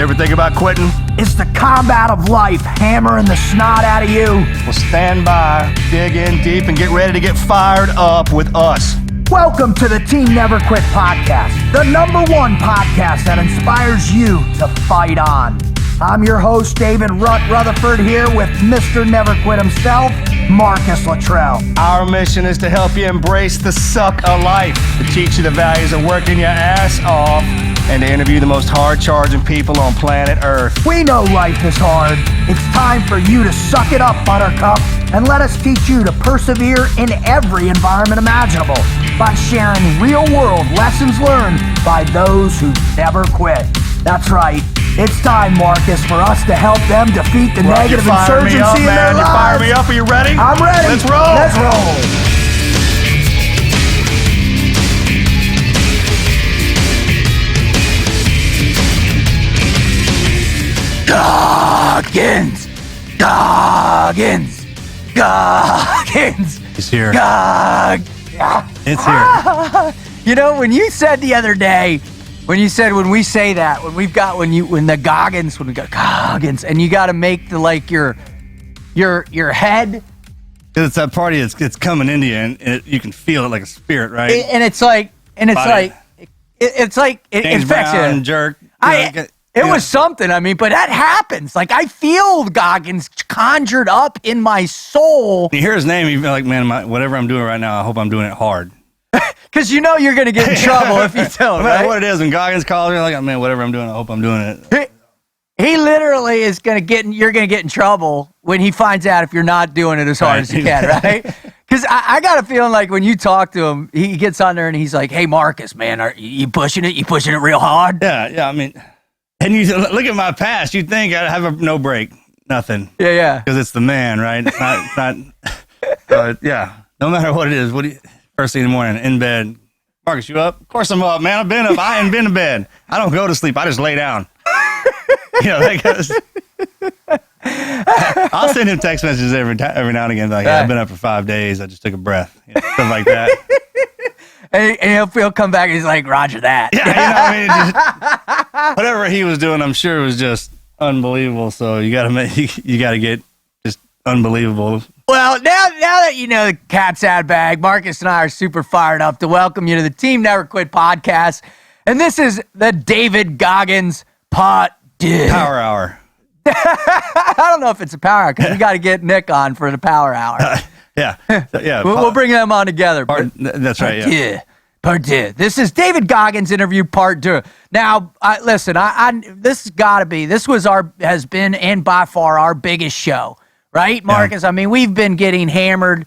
You ever think about quitting? It's the combat of life hammering the snot out of you. Well, stand by, dig in deep, and get ready to get fired up with us. Welcome to the Team Never Quit podcast, the #1 podcast that inspires you to fight on. I'm your host, David Rutherford, here with Mr. Never Quit himself, Marcus Luttrell. Our mission is to help you embrace the suck of life, to teach you the values of working your ass off, and to interview the most hard-charging people on planet Earth. We know life is hard. It's time for you to suck it up, Buttercup, and let us teach you to persevere in every environment imaginable by sharing real-world lessons learned by those who never quit. That's right. It's time, Marcus, for us to help them defeat the negative insurgency in their lives. You fire me up. Are you ready? I'm ready. Let's roll. Let's roll. Goggins! Goggins! Goggins! He's here. It's here. You know, when you said the other day, when we say that, when the Goggins, when we got Goggins, and you got to make the your head. It's that party. It's coming into you, and you can feel it like a spirit, right? It's like it infects you. Jerk. It was something. I mean, but that happens. Like, I feel Goggins conjured up in my soul. You hear his name, you feel like, man, whatever I'm doing right now, I hope I'm doing it hard. Because you know you're going to get in trouble if you don't, no matter what it is, when Goggins calls me, like, man, whatever I'm doing, I hope I'm doing it. He literally is going to you're going to get in trouble when he finds out if you're not doing it as hard as you can, right? Because I got a feeling like when you talk to him, he gets on there and he's like, hey, Marcus, man, are you pushing it? You pushing it real hard? Yeah, I mean, and you look at my past, you'd think I'd have no break, nothing. Yeah. Because it's the man, right? It's not yeah, no matter what it is, first thing in the morning, in bed. Marcus, you up? Of course I'm up, man. I've been up. I ain't been to bed. I don't go to sleep. I just lay down. That goes. I'll send him text messages every now and again. Like, I've been up for 5 days. I just took a breath. Stuff like that. and he'll come back and he's like, Roger that. Yeah, whatever he was doing, I'm sure it was just unbelievable. So you got to get just unbelievable. Well, now that you know the cat's out of bag, Marcus and I are super fired up to welcome you to the Team Never Quit podcast. And this is the David Goggins Power Hour. I don't know if it's a power hour because we got to get Nick on for the power hour. Yeah. We'll bring them on together. That's right, yeah. Part 2. This is David Goggins interview part 2. Now, listen, this has been and by far our biggest show. Right, Marcus? Yeah. I mean, we've been getting hammered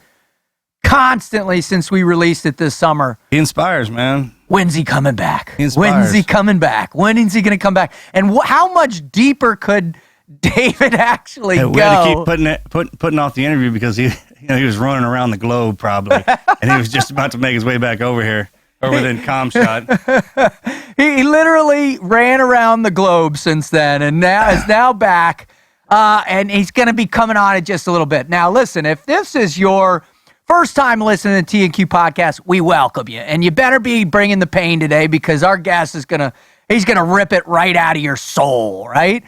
constantly since we released it this summer. He inspires, man. When's he coming back? He inspires. When's he coming back? When is he going to come back? And how much deeper could David actually go? We had to keep putting off the interview because he was running around the globe probably, and he was just about to make his way back over here, within Comshot. He literally ran around the globe since then, and is now back. And he's going to be coming on it just a little bit. Now, listen, if this is your first time listening to the T&Q podcast, we welcome you. And you better be bringing the pain today because our guest he's going to rip it right out of your soul, right?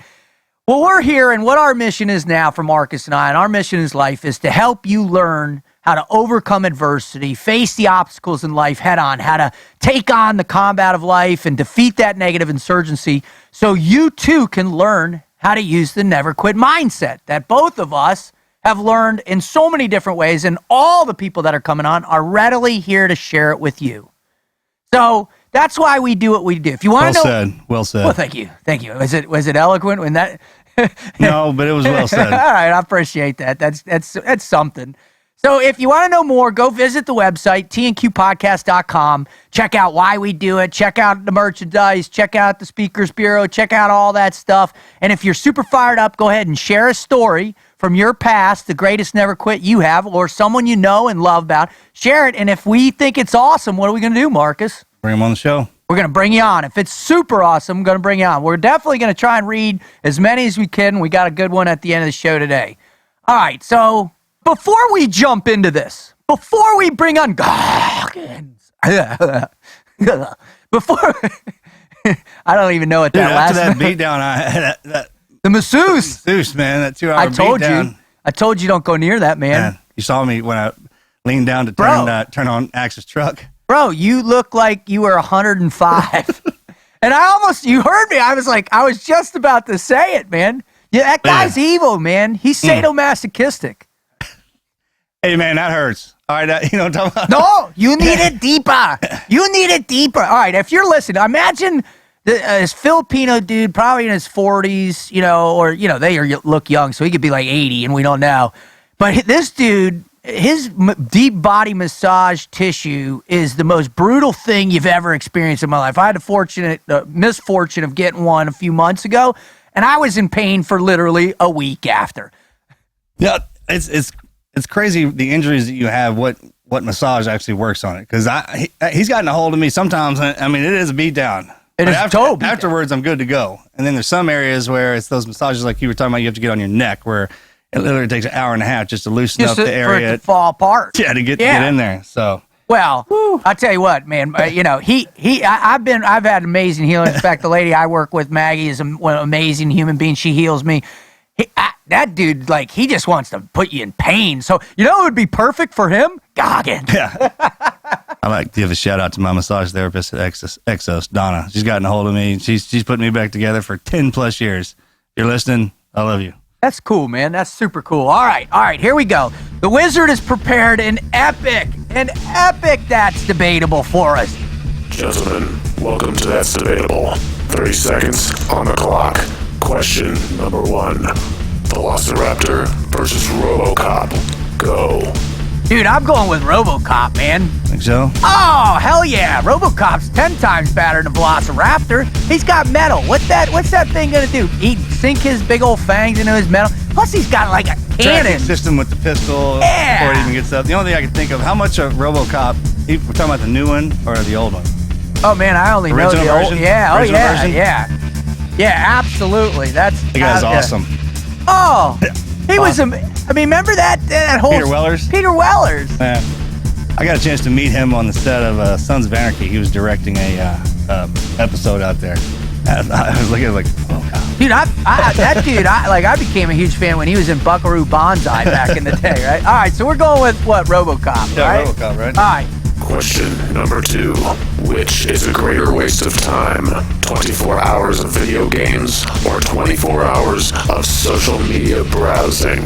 Well, we're here, and what our mission is now for Marcus and I, and our mission in life is to help you learn how to overcome adversity, face the obstacles in life head on, how to take on the combat of life and defeat that negative insurgency so you too can learn how to use the never quit mindset that both of us have learned in so many different ways, and all the people that are coming on are readily here to share it with you. So that's why we do what we do. If you want to know, well said. Well, thank you. Was it eloquent when that? No, but it was well said. All right, I appreciate that. That's something. So if you want to know more, go visit the website, tnqpodcast.com. Check out why we do it. Check out the merchandise. Check out the Speakers Bureau. Check out all that stuff. And if you're super fired up, go ahead and share a story from your past, the greatest never quit you have, or someone you know and love about. Share it. And if we think it's awesome, what are we going to do, Marcus? Bring him on the show. We're going to bring you on. If it's super awesome, I'm going to bring you on. We're definitely going to try and read as many as we can. We got a good one at the end of the show today. All right, so before we jump into this, before we bring on Goggins, before I don't even know what Dude, that after last that beat down, I had that the masseuse. masseuse, man, that 2 hour I told beat down. you. I told you don't go near that, man. Man, you saw me when I leaned down to turn on Axe's truck. Bro, you look like you were 105. And you heard me. I was just about to say it, man. Yeah, that guy's evil, man. He's sadomasochistic. Hey, man, that hurts. All right, you know what I'm talking about? No, you need it deeper. You need it deeper. All right, if you're listening, imagine this Filipino dude, probably in his 40s, they look young, so he could be like 80, and we don't know. But this dude, his deep body massage tissue is the most brutal thing you've ever experienced in my life. I had the misfortune of getting one a few months ago, and I was in pain for literally a week after. Yeah, it's crazy the injuries that you have. What massage actually works on it? Because he's gotten a hold of me sometimes. I mean, it is a beat down. Afterwards, I'm good to go. And then there's some areas where it's those massages like you were talking about. You have to get on your neck, where it literally takes an hour and a half just to loosen up the area for it to fall apart. Yeah, to get in there. So. Well, I'll tell you what, man. I've had amazing healing. In fact, the lady I work with, Maggie, is an amazing human being. She heals me. That dude, he just wants to put you in pain. So, it would be perfect for him? Goggins. Yeah. I like to give a shout out to my massage therapist at Exos, Donna. She's gotten a hold of me. She's put me back together for 10 plus years. If you're listening, I love you. That's cool, man. That's super cool. All right, here we go. The Wizard has prepared an epic That's Debatable for us. Gentlemen, welcome to That's Debatable. 30 seconds on the clock. Question number 1. Velociraptor versus RoboCop. Go. Dude, I'm going with RoboCop, man. Think so? Oh, hell yeah. RoboCop's 10 times better than Velociraptor. He's got metal. What's that thing gonna do? He'd sink his big old fangs into his metal. Plus, he's got like a cannon. Tracking system with the pistol before it even gets up. The only thing I can think of, how much of RoboCop, we're talking about the new one or the old one? Oh, man, I only know the old. Yeah, Original version? Yeah, absolutely. The guy's awesome. Oh, he was. Remember that whole Peter Wellers? Peter Wellers. Yeah. I got a chance to meet him on the set of Sons of Anarchy. He was directing a episode out there. I was looking like, oh god, dude, I became a huge fan when he was in Buckaroo Banzai back in the day, right? All right, so we're going with what, RoboCop, yeah, right? RoboCop, right? All right. Question number 2. Which is a greater waste of time? 24 hours of video games or 24 hours of social media browsing?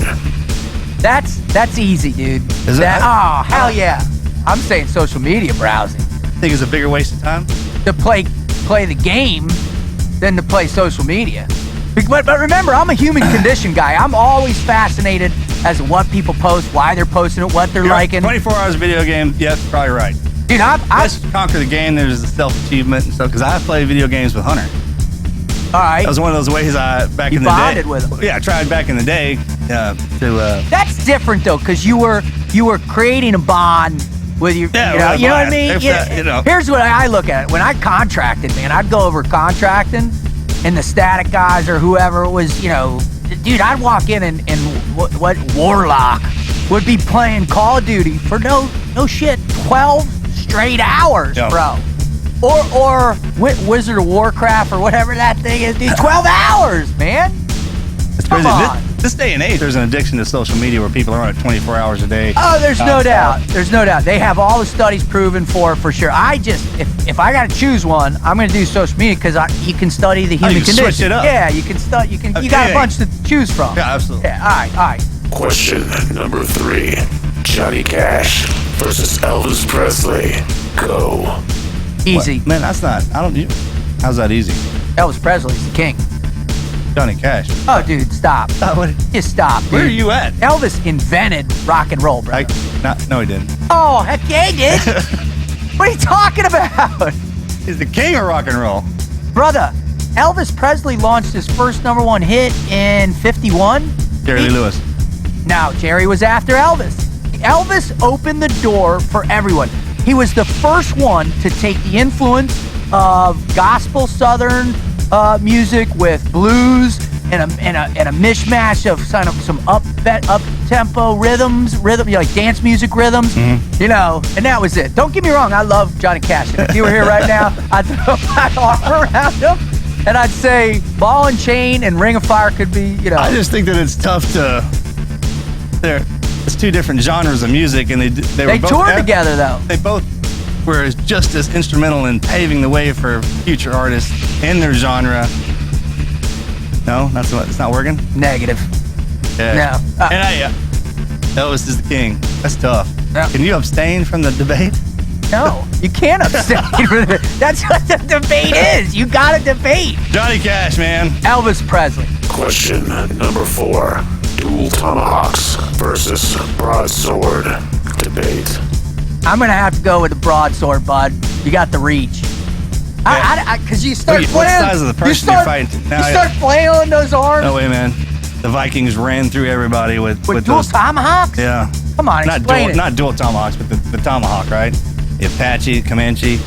That's easy, dude. Is it? Oh, hell yeah. I'm saying social media browsing. Think it's a bigger waste of time? To play the game than to play social media. But remember, I'm a human condition guy. I'm always fascinated as to what people post, why they're posting it, what they're liking. 24 hours of video game, yes, probably right. Dude, Let's conquer the game. There's the self-achievement and stuff, because I play video games with Hunter. All right. That was one of those ways back in the day. You bonded with him. Yeah, I tried back in the day That's different, though, because you were creating a bond with your, yeah, you know what I mean? Here's what I look at it. When I contracted, man, I'd go over contracting, and the static guys or whoever it was, dude, I'd walk in and what Warlock would be playing Call of Duty for no shit, 12 straight hours, bro. Or Wizard of Warcraft or whatever that thing is, dude. 12 hours, man. It's crazy. This day and age, there's an addiction to social media where people are on it 24 hours a day. Oh, there's no doubt. There's no doubt. They have all the studies proven for sure. If I got to choose one, I'm going to do social media because you can study the human condition. Switch it up. Yeah, you can study. You got a bunch to choose from. Yeah, absolutely. Yeah, all right. Question number 3. Johnny Cash versus Elvis Presley. Go. Easy. What? Man, that's not. How's that easy? Elvis Presley's the king. Johnny Cash. Oh, dude, stop. Just stop, dude. Where are you at? Elvis invented rock and roll, bro. No, he didn't. Oh, heck yeah, he did. What are you talking about? He's the king of rock and roll. Brother, Elvis Presley launched his first #1 hit in 51. Jerry Lee Lewis. No, Jerry was after Elvis. Elvis opened the door for everyone. He was the first one to take the influence of gospel Southern music with blues and a mishmash of some up tempo rhythms, like dance music rhythms, you know, and that was it. Don't get me wrong, I love Johnny Cash. And if you were here right now, I'd throw my arm around him and I'd say Ball and Chain and Ring of Fire could be, you know. I just think that it's tough to. It's two different genres of music, and they were both toured together though. They both were just as instrumental in paving the way for future artists in their genre. No, it's not working. Negative. Yeah. No. And Elvis is the king. That's tough. No. Can you abstain from the debate? No, you can't abstain. That's what the debate is. You got to debate. Johnny Cash, man. Elvis Presley. Question number 4. Dual tomahawks versus broadsword debate. I'm going to have to go with the broadsword, bud. You got the reach. Because you start What flailing. size of the person you're fighting? You start flailing those arms. No way, man. The Vikings ran through everybody with dual those tomahawks? Yeah. Come on, explain it. Not dual tomahawks, but the tomahawk, right? The Apache, Comanche.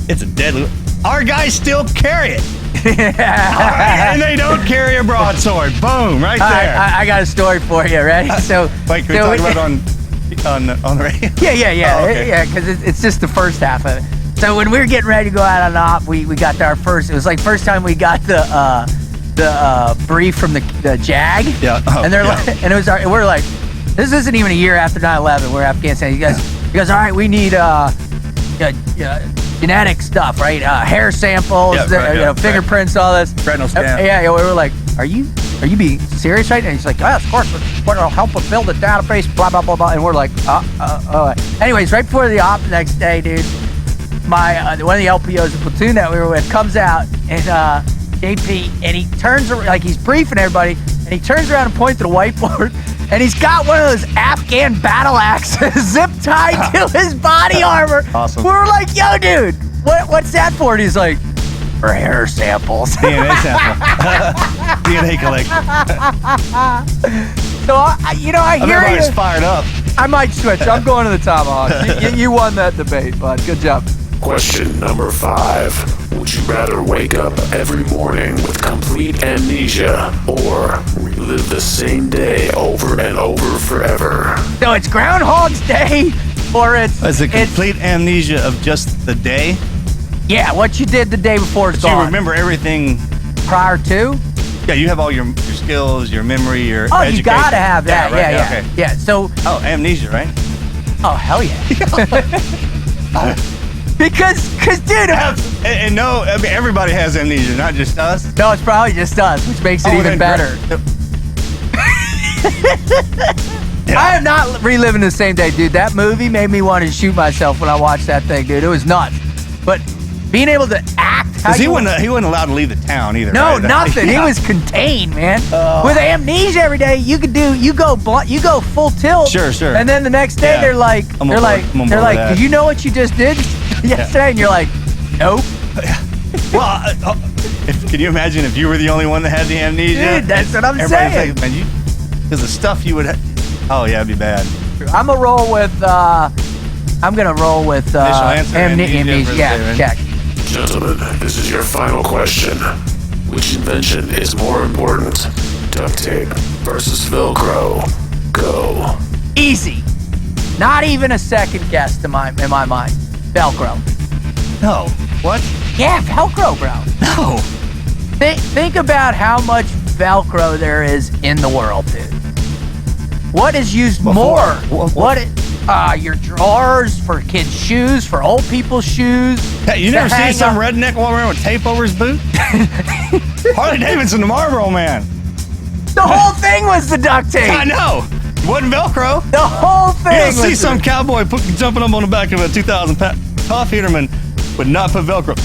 It's a deadly. Our guys still carry it. And they don't carry a broadsword. Boom, right there. I got a story for you. Ready? So, Wait, can we talk about it on the radio? Yeah, Oh, okay. yeah. Because it's just the first half of it. So when we were getting ready to go out on op, we got our first. It was like first time we got the brief from the JAG. Yeah. And they're like, and it was we're like, this isn't even a year after 9/11. We're in Afghanistan. You guys, all right? We need genetic stuff, right? Hair samples, fingerprints, all this. Retinal scan. Yeah. We were like, are you being serious right now? And he's like, yes, of course. We'll help us build a database, blah, blah, blah, blah. And we're like, Anyways, right before the op the next day, dude, one of the LPOs, the platoon that we were with, comes out and JP, and he turns around, like he's briefing everybody, and he turns around and points to the whiteboard, and he's got one of those Afghan battle axes zip tied to his body armor. Awesome. We were like, yo, dude, what's that for? And he's like, for hair samples. DNA sample. DNA collection. So, I hear Everybody's you. fired up. I might switch. I'm going to the tomahawk. You won that debate, bud. Good job. Question number 5. Would you rather wake up every morning with complete amnesia or relive the same day over and over forever? So it's Groundhog's Day, or Is it complete amnesia of just the day? Yeah, what you did the day before is Do you gone. remember everything Prior to? Yeah, you have all your skills, your memory, your education. You gotta have that. right? Yeah. Okay. Yeah. So. Oh, amnesia, right? Oh, hell yeah. Because, dude. And no, I mean, everybody has amnesia, not just us. No, it's probably just us, which makes it even better. Yeah. I am not reliving the same day, dude. That movie made me want to shoot myself when I watched that thing, dude. It was nuts. But being able to act. Because he wasn't allowed to leave the town either. No, right? nothing. Yeah. He was contained, man. With amnesia every day, you go full tilt. Sure. And then the next day they're like, do you know what you just did yesterday? And you're like, nope. Well, can you imagine if you were the only one that had the amnesia? Dude, that's what I'm saying. Because the stuff you would have. Oh yeah, it'd be bad. I'm gonna roll with. Initial answer, amnesia. Yeah, check. Gentlemen, this is your final question. Which invention is more important? Duct tape versus Velcro. Go. Easy. Not even a second guess in my mind. Velcro. No. What? Yeah, Velcro, bro. No. Think about how much Velcro there is in the world, dude. What is used more? Your drawers, for kids' shoes, for old people's shoes. Hey, you never see some redneck walking around with tape over his boot? Harley Davidson, the Marlboro Man. The whole thing was the duct tape. I know. It wasn't Velcro. The whole thing. You don't see some cowboy jumping up on the back of a 2,000-pound Tough Heaterman would not put Velcro.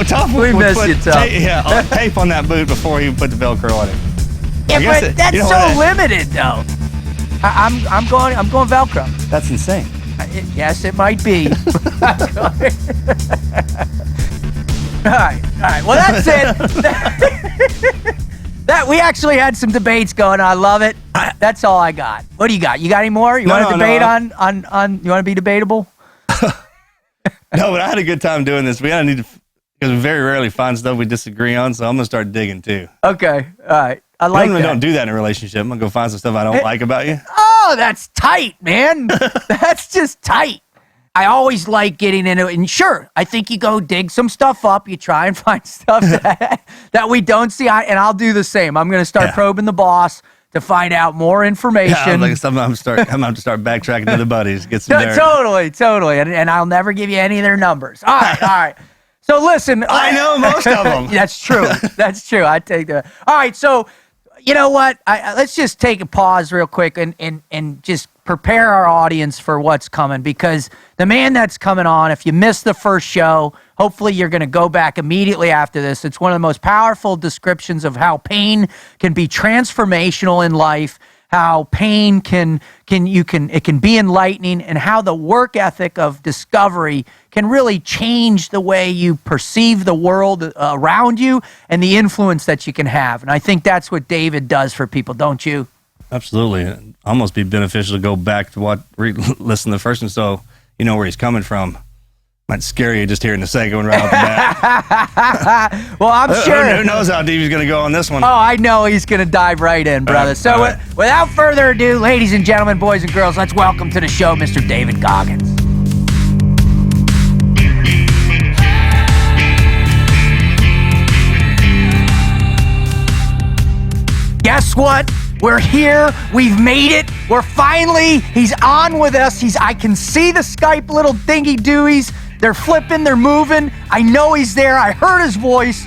Tough. We miss you, Tough. Tape on that boot before he put the Velcro on it. Yeah, but that's so limited, though. I'm going Velcro. That's insane. Yes, it might be. All right. Well, that's it. That we actually had some debates going. I love it. That's all I got. What do you got? You got any more? You want to debate on? You want to be debatable? No, but I had a good time doing this. We gotta need to because we very rarely find stuff we disagree on. So I'm gonna start digging too. Okay, all right. I like Normally that. don't do that in a relationship. I'm gonna go find some stuff I don't like about you. Oh, that's tight, man. That's just tight. I always like getting into it. And sure, I think you go dig some stuff up. You try and find stuff that we don't see. And I'll do the same. I'm going to start probing the boss to find out more information. Yeah, like I'm going to start backtracking to the buddies, get some dirt. Totally. And I'll never give you any of their numbers. All right. So listen. I know most of them. That's true. I take that. All right. So you know what? Let's just take a pause real quick and just prepare our audience for what's coming, because the man that's coming on, if you missed the first show, hopefully you're going to go back immediately after this. It's one of the most powerful descriptions of how pain can be transformational in life, how pain can be enlightening, and how the work ethic of discovery can really change the way you perceive the world around you and the influence that you can have. And I think that's what David does for people, don't you? Absolutely. It'd almost be beneficial to go back to listen to the first one so you know where he's coming from. Might scare you just hearing the second one right off the bat. Well, I'm sure. Who knows how deep he's going to go on this one? Oh, I know he's going to dive right in, brother. So without further ado, ladies and gentlemen, boys and girls, let's welcome to the show Mr. David Goggins. Guess what? We're here. We've made it. He's on with us. I can see the Skype little dingy doos. They're flipping, they're moving. I know he's there. I heard his voice.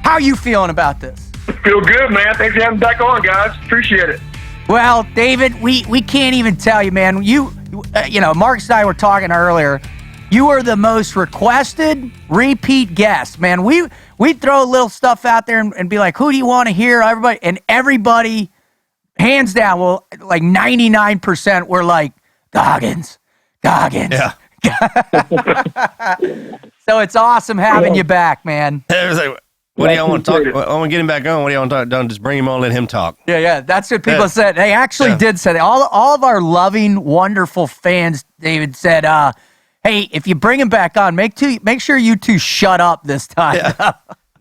How are you feeling about this? Feel good, man. Thanks for having me back on, guys. Appreciate it. Well, David, we can't even tell you, man. You know, Marcus and I were talking earlier. You are the most requested repeat guest, man. We throw little stuff out there and be like, who do you want to hear? Everybody, hands down, well, like 99% were like, Goggins. Yeah. So it's awesome having you back, man. It was like, what do y'all want to talk about? I want to get him back on. What do y'all want to talk about? Just bring him on, let him talk. Yeah. That's what people said. They actually did say that. All of our loving, wonderful fans, David, said, hey, if you bring him back on, make sure you two shut up this time. Yeah.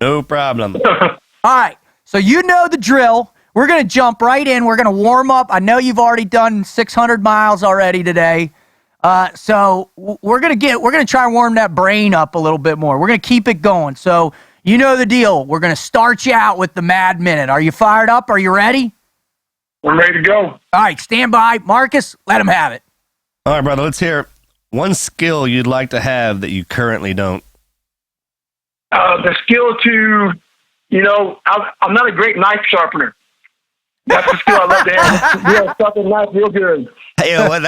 No problem. All right. So you know the drill. We're going to jump right in. We're going to warm up. I know you've already done 600 miles already today. So we're going to try and warm that brain up a little bit more. We're going to keep it going. So you know the deal. We're going to start you out with the Mad Minute. Are you fired up? Are you ready? I'm ready to go. All right. Stand by. Marcus, let him have it. All right, brother. Let's hear one skill you'd like to have that you currently don't. The skill to, I'm not a great knife sharpener. That's the skill I love to have. Yeah, sharpen a knife real good. Hey, you know what?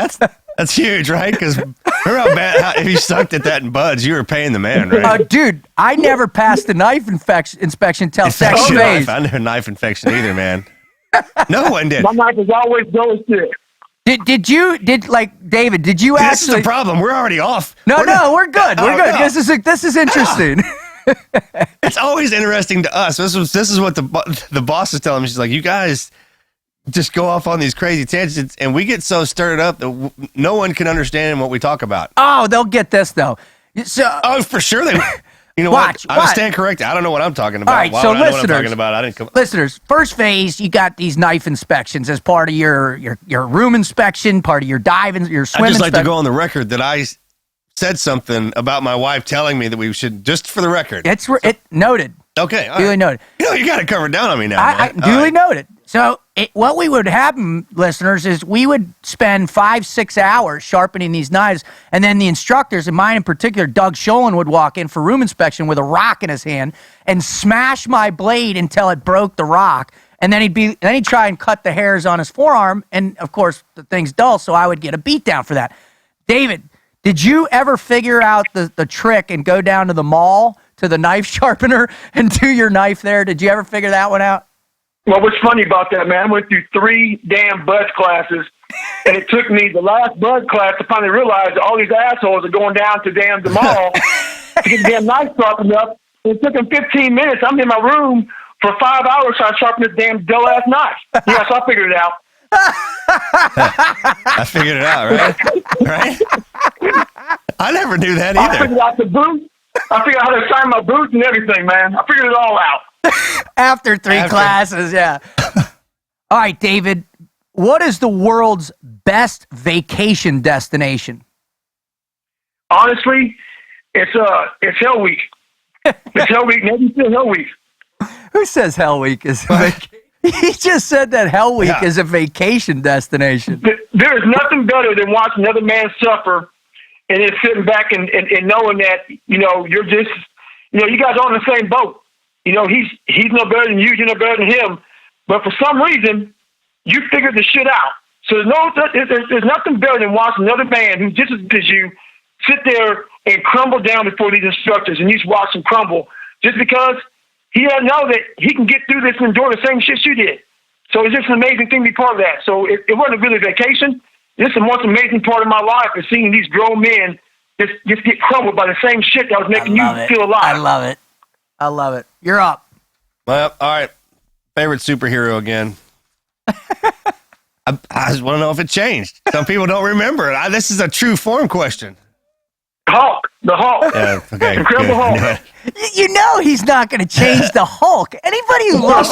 That's huge, right? Because remember how bad if you sucked at that in buds, you were paying the man, right? Dude, I never passed the knife inspection until second phase. I never knife infection either, man. No one did. My knife is always ballistic. David, did you This is the problem. We're already off. No, we're good. We're good. No. This is interesting. It's always interesting to us. This is what the boss is telling me. She's like, you guys just go off on these crazy tangents, and we get so stirred up that no one can understand what we talk about. Oh, they'll get this though. So, for sure they. You know what? I stand corrected. I don't know what I'm talking about. All right, Why so would I know listeners, what I'm talking about? I didn't come. Listeners, first phase, you got these knife inspections as part of your room inspection, part of your dive and your swim. I'd just like to go on the record that I said something about my wife telling me that we should, just for the record. It's noted. Okay, all duly right. noted. You got it covered down on me now. I duly noted. So what we would happen, listeners, is we would spend 5-6 hours sharpening these knives, and then the instructors, and mine in particular, Doug Sholin, would walk in for room inspection with a rock in his hand and smash my blade until it broke the rock, and then he'd try and cut the hairs on his forearm, and of course the thing's dull, so I would get a beat down for that. David, did you ever figure out the trick and go down to the mall to the knife sharpener and do your knife there? Did you ever figure that one out? Well, what's funny about that, man, I went through 3 damn buzz classes, and it took me the last buzz class to finally realize that all these assholes are going down to the mall to get the damn knife sharpened up. It took them 15 minutes. I'm in my room for 5 hours trying to sharpen this damn dull-ass knife. Yeah, so I figured it out. I figured it out, right? Right? I never knew that either. I figured out the boot. I figured out how to sign my boots and everything, man. I figured it all out. After three classes, yeah. All right, David, what is the world's best vacation destination? Honestly, it's Hell Week. It's Hell Week. Maybe it's still Hell Week. Who says Hell Week is a vacation? He just said that Hell Week is a vacation destination. There is nothing better than watching another man suffer and then sitting back and knowing that, you're just, you guys are on the same boat. He's no better than you, you're no better than him. But for some reason, you figured the shit out. So there's nothing better than watching another man who's just as good as you sit there and crumble down before these instructors, and you just watch him crumble just because he doesn't know that he can get through this and endure the same shit you did. So it's just an amazing thing to be part of that. So it wasn't really a vacation. This is the most amazing part of my life is seeing these grown men just get crumbled by the same shit that was making you feel alive. I love it. I love it. You're up. Well, all right. Favorite superhero again. I just want to know if it changed. Some people don't remember it. This is a true form question. The Hulk. Yeah, okay. Incredible Hulk. You know he's not going to change the Hulk. Anybody who loves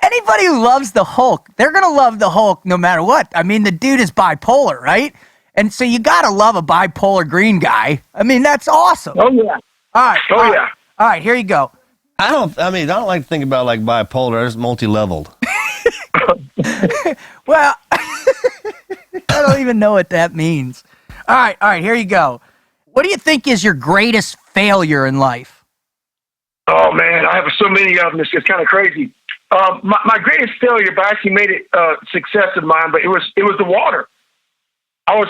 anybody who loves the Hulk, they're going to love the Hulk no matter what. I mean, the dude is bipolar, right? And so you got to love a bipolar green guy. I mean, that's awesome. Oh yeah. All right. Yeah. All right, here you go. I don't like to think about like bipolar. It's multi-leveled. Well, I don't even know what that means. All right, here you go. What do you think is your greatest failure in life? Oh man, I have so many of them. It's kind of crazy. My greatest failure, but I actually made it success of mine. But it was the water. I was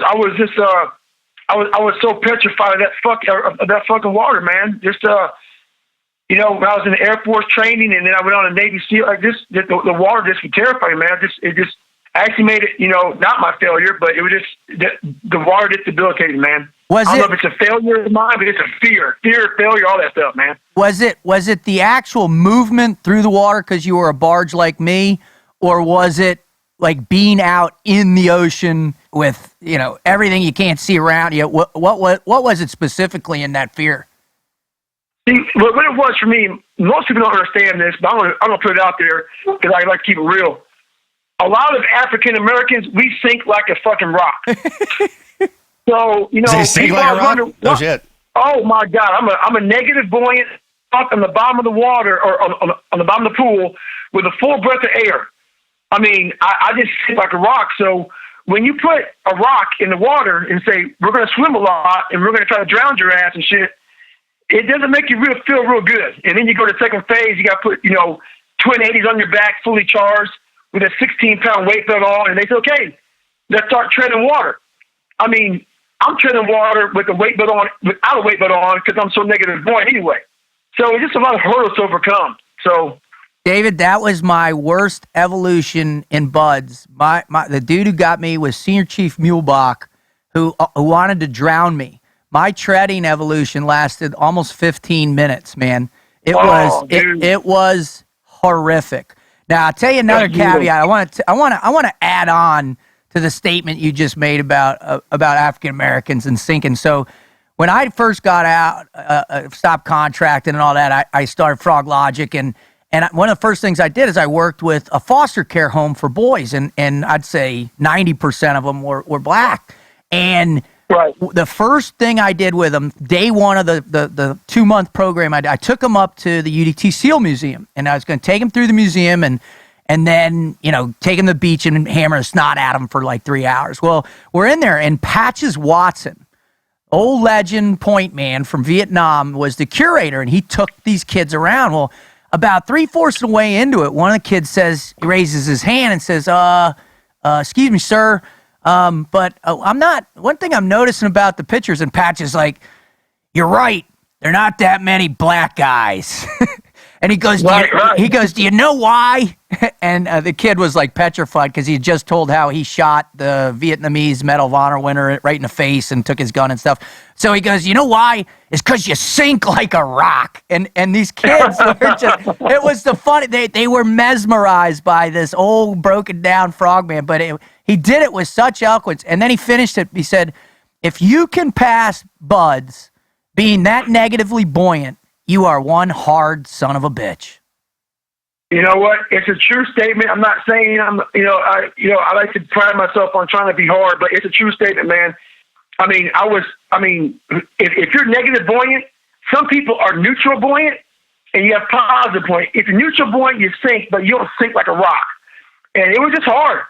so petrified of that fucking water, man. Just when I was in the Air Force training, and then I went on a Navy SEAL. The water just terrified me, man. I actually made it, not my failure, but it was just the water just debilitated, man. I don't know if it's a failure of mine, but it's a fear, failure, all that stuff, man. Was it the actual movement through the water because you were a barge like me, or was it like being out in the ocean with everything you can't see around you? What was it specifically in that fear? See, what it was for me, most people don't understand this, but I'm gonna put it out there because I like to keep it real. A lot of African Americans, we sink like a fucking rock. So, They sink like a rock? No shit. Oh my God, I'm a negative buoyant on the bottom of the water or on the bottom of the pool with a full breath of air. I mean, I just sink like a rock. So when you put a rock in the water and say, we're going to swim a lot and we're going to try to drown your ass and shit, it doesn't make you feel real good. And then you go to the second phase, you got to put, twin 80s on your back, fully charged with a 16-pound weight belt on, and they say, okay, let's start treading water. I mean, I'm treading water with a weight belt on, without a weight belt on, because I'm so negative buoyant anyway. So it's just a lot of hurdles to overcome. So, David, that was my worst evolution in buds. The dude who got me was Senior Chief Mulebach, who wanted to drown me. My treading evolution lasted almost 15 minutes, man. It was horrific. Now I'll tell you another caveat. I want to add on to the statement you just made about African Americans and sinking. So when I first got out, stopped contracting and all that, I started Frog Logic, and one of the first things I did is I worked with a foster care home for boys, and I'd say 90% of them were black. And right. The first thing I did with them, day one of the 2-month program, I took them up to the UDT SEAL Museum, and I was going to take them through the museum and then, take them to the beach and hammer a snot at them for like 3 hours. Well, we're in there, and Patches Watson, old legend point man from Vietnam, was the curator, and he took these kids around. Well, about 3/4 of the way into it, one of the kids raises his hand and says, excuse me, sir, but one thing I'm noticing about the pictures, and Patch is like, you're right, they're not that many black guys. And he goes, do you know why? And the kid was like petrified because he had just told how he shot the Vietnamese Medal of Honor winner right in the face and took his gun and stuff. So he goes, you know why? It's because you sink like a rock. And these kids were it was the funny, they were mesmerized by this old broken down frogman, but he did it with such eloquence. And then he finished it. He said, if you can pass buds, Being that negatively buoyant, you are one hard son of a bitch. You know what? It's a true statement. I'm not saying I like to pride myself on trying to be hard, but it's a true statement, man. If you're negative buoyant, some people are neutral buoyant, and you have positive buoyant. If you're neutral buoyant, you sink, but you don't sink like a rock. And it was just hard.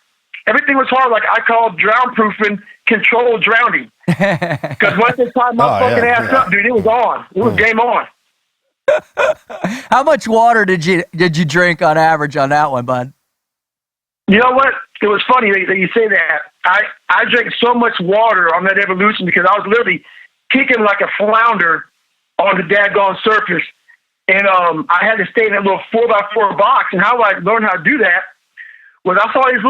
Everything was hard. Like I called drown proofing controlled drowning. Because once they tied my fucking ass up, dude, it was on. It was game on. How much water did you drink on average on that one, bud? You know what? It was funny that you say that. I drank so much water on that evolution because I was literally kicking like a flounder on the daggone surface. And I had to stay in that little 4x4 box. And how I learned how to do that was I saw these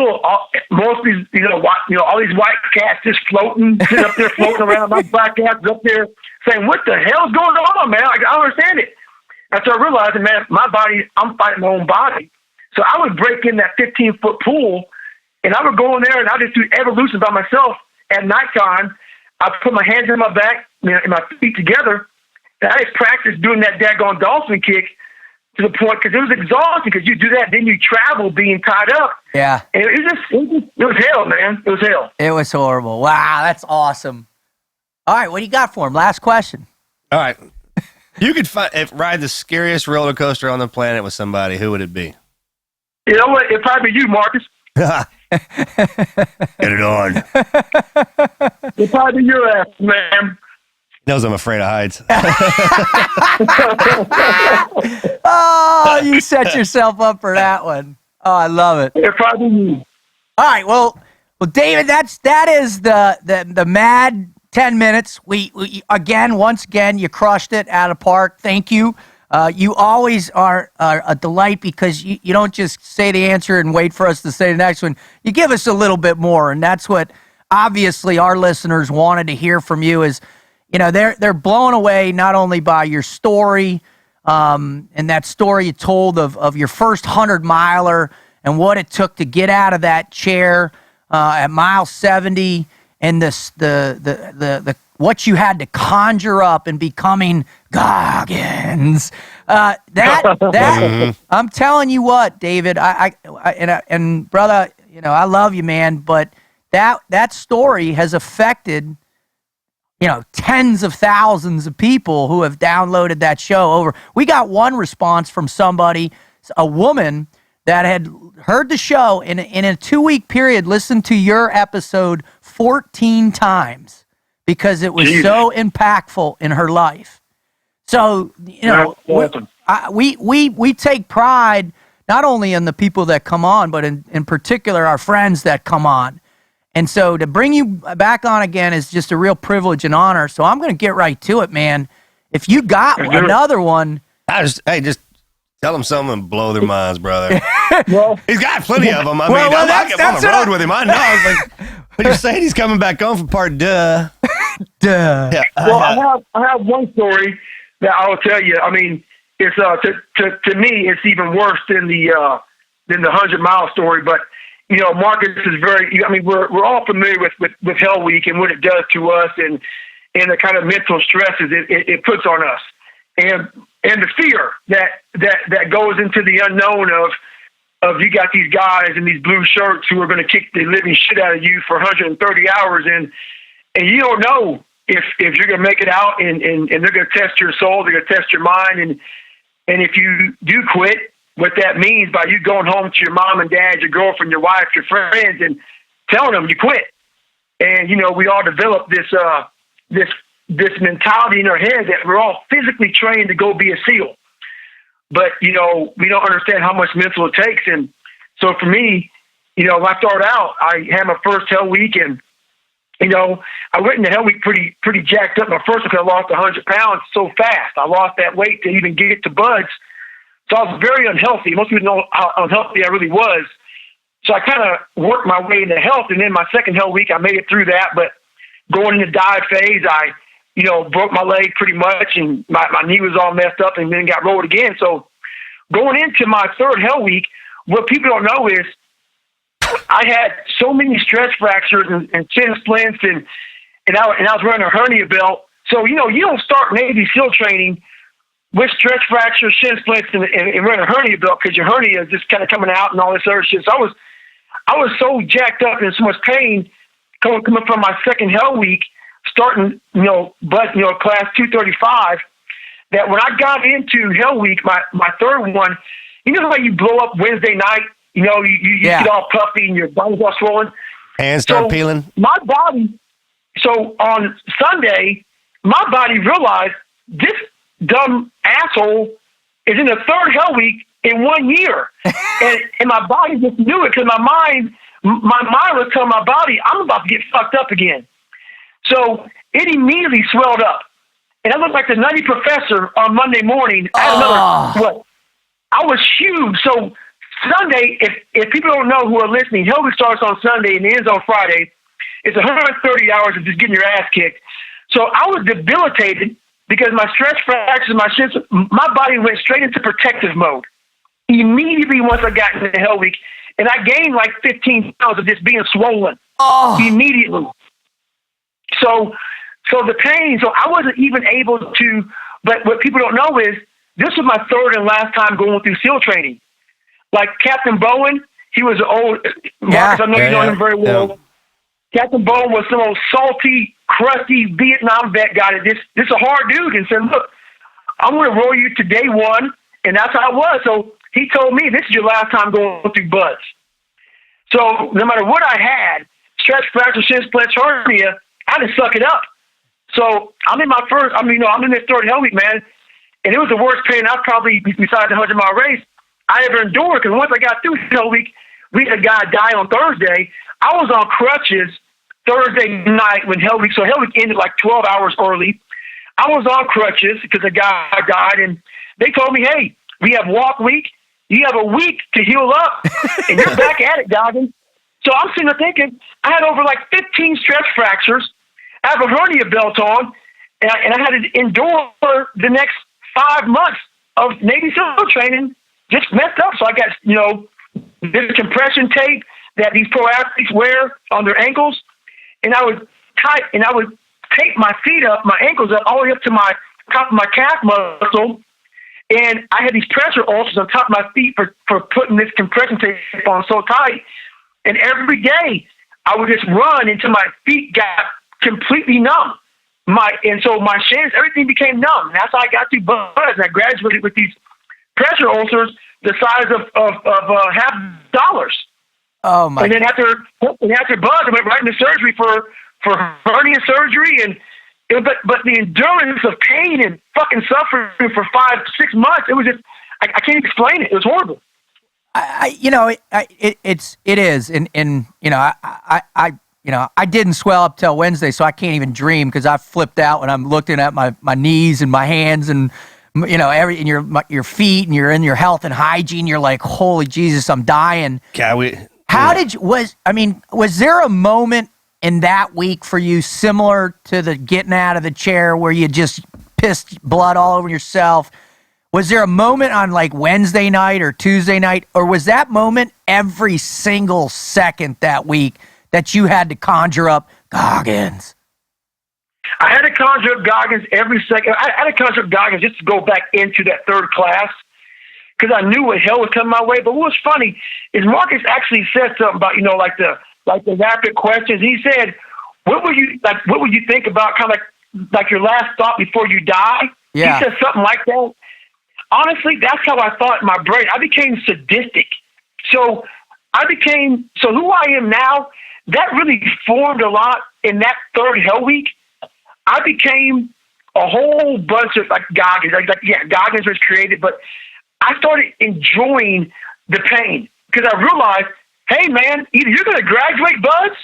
all these white cats just floating, sitting up there floating around. My black cats up there saying, "What the hell's going on, man? I don't understand it." And so I realized, man, my body, I'm fighting my own body. So I would break in that 15-foot pool, and I would go in there, and I just do evolution by myself at nighttime. I put my hands in my back, and my feet together, and I just practiced doing that daggone dolphin kick to the point, because it was exhausting, because you do that, then you travel being tied up. Yeah. And it was hell, man. It was hell. It was horrible. Wow, that's awesome. All right, what do you got for him? Last question. All right. You could ride the scariest roller coaster on the planet with somebody. Who would it be? You know what? It'd probably be you, Marcus. Get it on. It'd probably be your ass, man. He knows I'm afraid of heights. Oh, you set yourself up for that one. Oh, I love it. It'd probably be you. All right, well, David, that is the mad 10 minutes. We once again, you crushed it out of park. Thank you. You always are a delight because you don't just say the answer and wait for us to say the next one. You give us a little bit more, and that's what obviously our listeners wanted to hear from you. Is they're blown away not only by your story and that story you told of your first 100-miler and what it took to get out of that chair at mile 70. And the what you had to conjure up in becoming Goggins, that I'm telling you what, David, and brother, I love you, man, but that story has affected tens of thousands of people who have downloaded that show over. We got one response from somebody, a woman that had heard the show in a 2-week period, listened to your episode 14 times because it was so impactful in her life. So, we take pride not only in the people that come on, but in particular our friends that come on. And so to bring you back on again is just a real privilege and honor. So I'm going to get right to it, man. If you got another one. Just tell them something and blow their minds, brother. Well, he's got plenty of them. I'm on the road with him. I know. I was like, but you're saying he's coming back home from part duh. Yeah. Well, I have one story that I will tell you. I mean, it's to me, it's even worse than the 100-mile story. But Marcus is very. I mean, we're all familiar with Hell Week and what it does to us, and the kind of mental stresses it puts on us, and the fear that goes into the unknown of you got these guys in these blue shirts who are going to kick the living shit out of you for 130 hours, and you don't know if you're going to make it out, and they're going to test your soul, they're going to test your mind, and if you do quit, what that means by you going home to your mom and dad, your girlfriend, your wife, your friends, and telling them you quit. And we all develop this mentality in our head that we're all physically trained to go be a SEAL. But, we don't understand how much mental it takes. And so for me, when I started out, I had my first Hell Week, and, I went into Hell Week pretty jacked up. My first one, because I lost 100 pounds so fast. I lost that weight to even get to buds. So I was very unhealthy. Most people know how unhealthy I really was. So I kind of worked my way into health. And then my second Hell Week, I made it through that. But going into dive phase, I broke my leg pretty much, and my knee was all messed up and then got rolled again. So going into my third Hell Week, what people don't know is I had so many stress fractures and shin splints, and I was wearing a hernia belt. So, you don't start Navy SEAL training with stretch fractures, shin splints, and wearing a hernia belt because your hernia is just kind of coming out and all this other shit. So I was so jacked up and in so much pain coming from my second Hell Week, starting, class 235, that when I got into Hell Week, my third one, you know how you blow up Wednesday night? You get all puffy and your body's all swollen? Hands start peeling? My body, so on Sunday, my body realized this dumb asshole is in the third Hell Week in 1 year. and my body just knew it because my mind was telling my body, I'm about to get fucked up again. So it immediately swelled up. And I looked like the nutty professor on Monday morning. I had I was huge. So Sunday, if people don't know who are listening, Hell Week starts on Sunday and ends on Friday. It's 130 hours of just getting your ass kicked. So I was debilitated because my stretch fractures, my body went straight into protective mode immediately once I got into Hell Week. And I gained like 15 pounds of just being swollen immediately. So the pain, so I wasn't even able to, but what people don't know is this was my third and last time going through SEAL training. Like Captain Bowen, he was an old, Marcus, I know you know him very well. Yeah. Captain Bowen was some old salty, crusty Vietnam vet guy that this is a hard dude and said, look, I'm going to roll you to day one. And that's how it was. So he told me, this is your last time going through buds. So no matter what I had, stretch fracture, shin splints, hernia, I had to suck it up. So I'm in I'm in this third Hell Week, man. And it was the worst pain I've probably, besides the 100-mile race, I ever endured. Because once I got through Hell Week, we had a guy die on Thursday. I was on crutches Thursday night when Hell Week, so Hell Week ended like 12 hours early. I was on crutches because a guy died, and they told me, hey, we have walk week. You have a week to heal up, and you're back at it, Goggins. So I'm sitting there thinking, I had over like 15 stretch fractures. I have a hernia belt on, and I had to endure the next 5 months of Navy SEAL training just messed up. So I got, this compression tape that these pro athletes wear on their ankles, and I would tape my feet up, my ankles up, all the way up to my top of my calf muscle. And I had these pressure ulcers on top of my feet for putting this compression tape on so tight. And every day I would just run until my feet got completely numb. So my shins, everything became numb. And that's how I got through buds. And I graduated with these pressure ulcers the size of $50. Oh my! And then after buds, I went right into surgery for hernia surgery But the endurance of pain and fucking suffering for 5-6 months, it was just, I can't explain it. It was horrible. It is. I didn't swell up till Wednesday, so I can't even dream because I flipped out when I'm looking at my knees and my hands and, your feet and you're in your health and hygiene. You're like, holy Jesus, I'm dying. Was there a moment in that week for you similar to the getting out of the chair where you just pissed blood all over yourself? Was there a moment on like Wednesday night or Tuesday night, or was that moment every single second that week that you had to conjure up Goggins? I had to conjure up Goggins every second. I had to conjure up Goggins just to go back into that third class because I knew what hell was coming my way. But what was funny is Marcus actually said something about, like the rapid questions. He said, what would you think about kind of like your last thought before you die? Yeah. He said something like that. Honestly, that's how I thought in my brain. I became sadistic. So who I am now, that really formed a lot in that third Hell Week. I became a whole bunch of like Goggins. Goggins was created, but I started enjoying the pain because I realized, hey, man, either you're going to graduate, buds,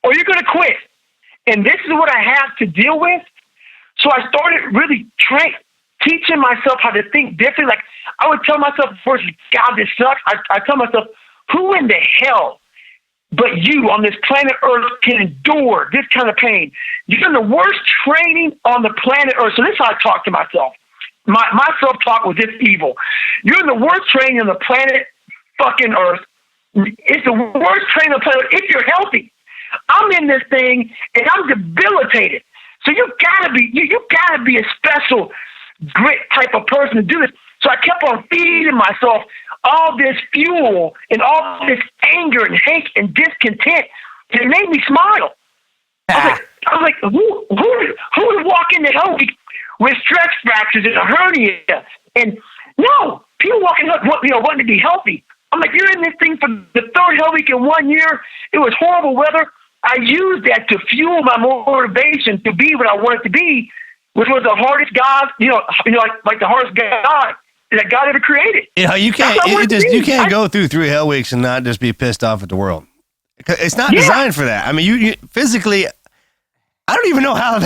or you're going to quit. And this is what I have to deal with. So I started really teaching myself how to think differently. Like, I would tell myself first, God, this sucks. I tell myself, who in the hell but you on this planet Earth can endure this kind of pain? You're in the worst training on the planet Earth. So this is how I talk to myself. My self-talk was this evil. You're in the worst training on the planet fucking Earth. It's the worst training on the planet if you're healthy. I'm in this thing, and I'm debilitated. So you gotta be a special grit type of person to do this. So I kept on feeding myself all this fuel and all this anger and hate and discontent, and it made me smile. I was like, who would walk into Hell Week with stress fractures and a hernia? And no, people walking up, wanting to be healthy. I'm like, you're in this thing for the third Hell Week in 1 year. It was horrible weather. I used that to fuel my motivation to be what I wanted to be, which was the hardest God, like the hardest God that God ever created. You can't go through 3 Hell Weeks and not just be pissed off at the world. It's not designed for that. I mean, you physically, I don't even know how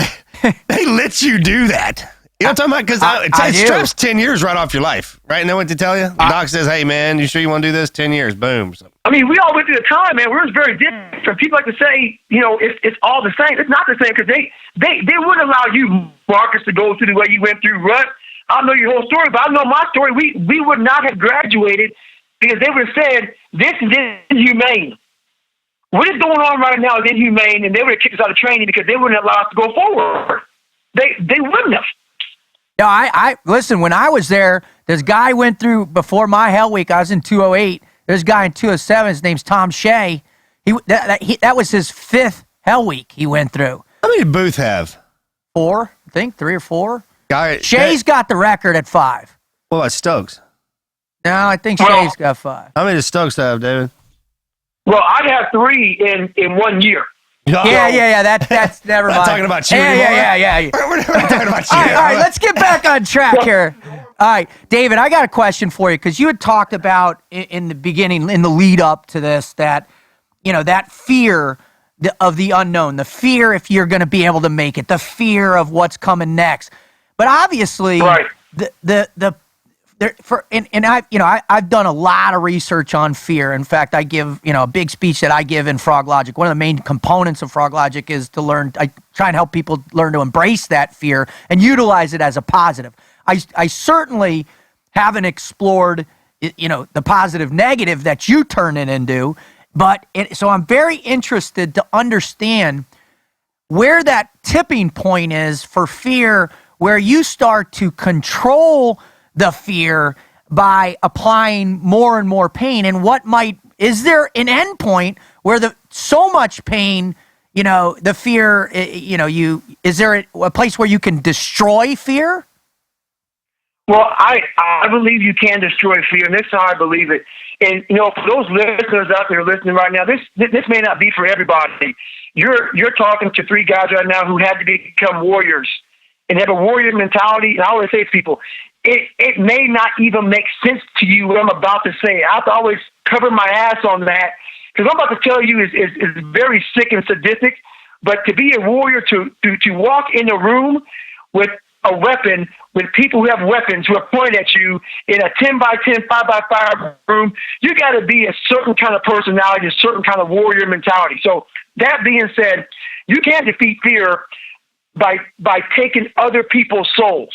they let you do that. You know what I'm talking about? Because it strips 10 years right off your life, right? And then what to tell you? The doc says, hey, man, you sure you want to do this? 10 years, boom. I mean, we all went through the time, man. We're very different. People like to say, it's all the same. It's not the same because they wouldn't allow you, Marcus, to go through the way you went through. Rut, I don't know your whole story, but I know my story. We would not have graduated because they would have said, this is inhumane. What is going on right now is inhumane, and they would have kicked us out of training because they wouldn't allow us to go forward. They wouldn't have. No, I listen, when I was there, this guy went through, before my Hell Week, I was in 208. There's a guy in 207, his name's Tom Shea. That was his 5th Hell Week he went through. How many did Booth have? 4, I think, 3 or 4. Shea's got the record at 5. What about Stokes? No, I think Shea's got 5. How many does Stokes have, David? Well, I'd have 3 in 1 year. Yeah. That's never mind. We're not talking about you anymore. Yeah. We're not talking about you. All right, let's get back on track here. All right, David, I got a question for you because you had talked about in the beginning, in the lead up to this, that that fear of the unknown, the fear if you're going to be able to make it, the fear of what's coming next. But obviously, right. I've done a lot of research on fear. In fact, I give a big speech that I give in Frog Logic. One of the main components of Frog Logic is to learn. I try and help people learn to embrace that fear and utilize it as a positive. I certainly haven't explored the positive negative that you turn it into, so I'm very interested to understand where that tipping point is for fear, where you start to control the fear by applying more and more pain, and is there an end point where so much pain, the fear, is there a place where you can destroy fear? Well, I believe you can destroy fear, and this is how I believe it. And for those listeners out there listening right now, this may not be for everybody. You're talking to 3 guys right now who had to become warriors and have a warrior mentality. And I always say to people, it may not even make sense to you what I'm about to say. I have to always cover my ass on that because what I'm about to tell you is very sick and sadistic. But to be a warrior, to walk in a room with a weapon, with people who have weapons who are pointed at you in a 10 by 10, 5 by 5 room, you got to be a certain kind of personality, a certain kind of warrior mentality. So that being said, you can't defeat fear by taking other people's souls.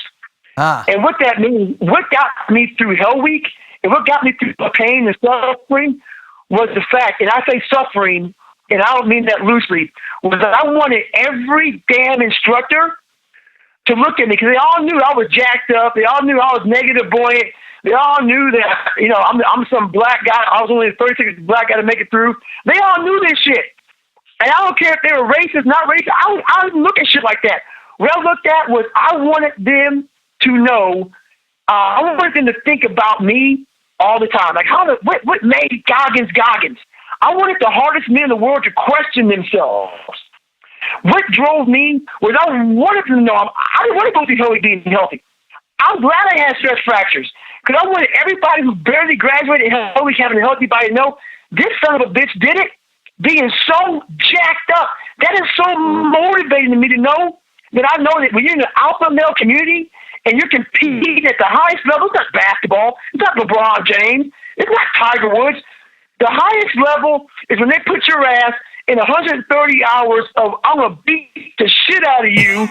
And what that means, what got me through Hell Week and what got me through the pain and suffering was the fact, and I say suffering, and I don't mean that loosely, was that I wanted every damn instructor to look at me because they all knew I was jacked up. They all knew I was negative buoyant. They all knew that, I'm some black guy. I was only the 36th black guy to make it through. They all knew this shit. And I don't care if they were racist, not racist. I didn't look at shit like that. What I looked at was I wanted them to know, I wanted them to think about me all the time. Like, what made Goggins Goggins? I wanted the hardest men in the world to question themselves. What drove me was I wanted them to know I didn't want to go through Hell Week being healthy. I'm glad I had stress fractures because I wanted everybody who barely graduated Hell Week having a healthy body to know this son of a bitch did it, being so jacked up. That is so motivating to me to know that I know that when you're in the alpha male community and you're competing at the highest level, it's not basketball, it's not LeBron James, it's not Tiger Woods. The highest level is when they put your ass in 130 hours of I'm going to beat the shit out of you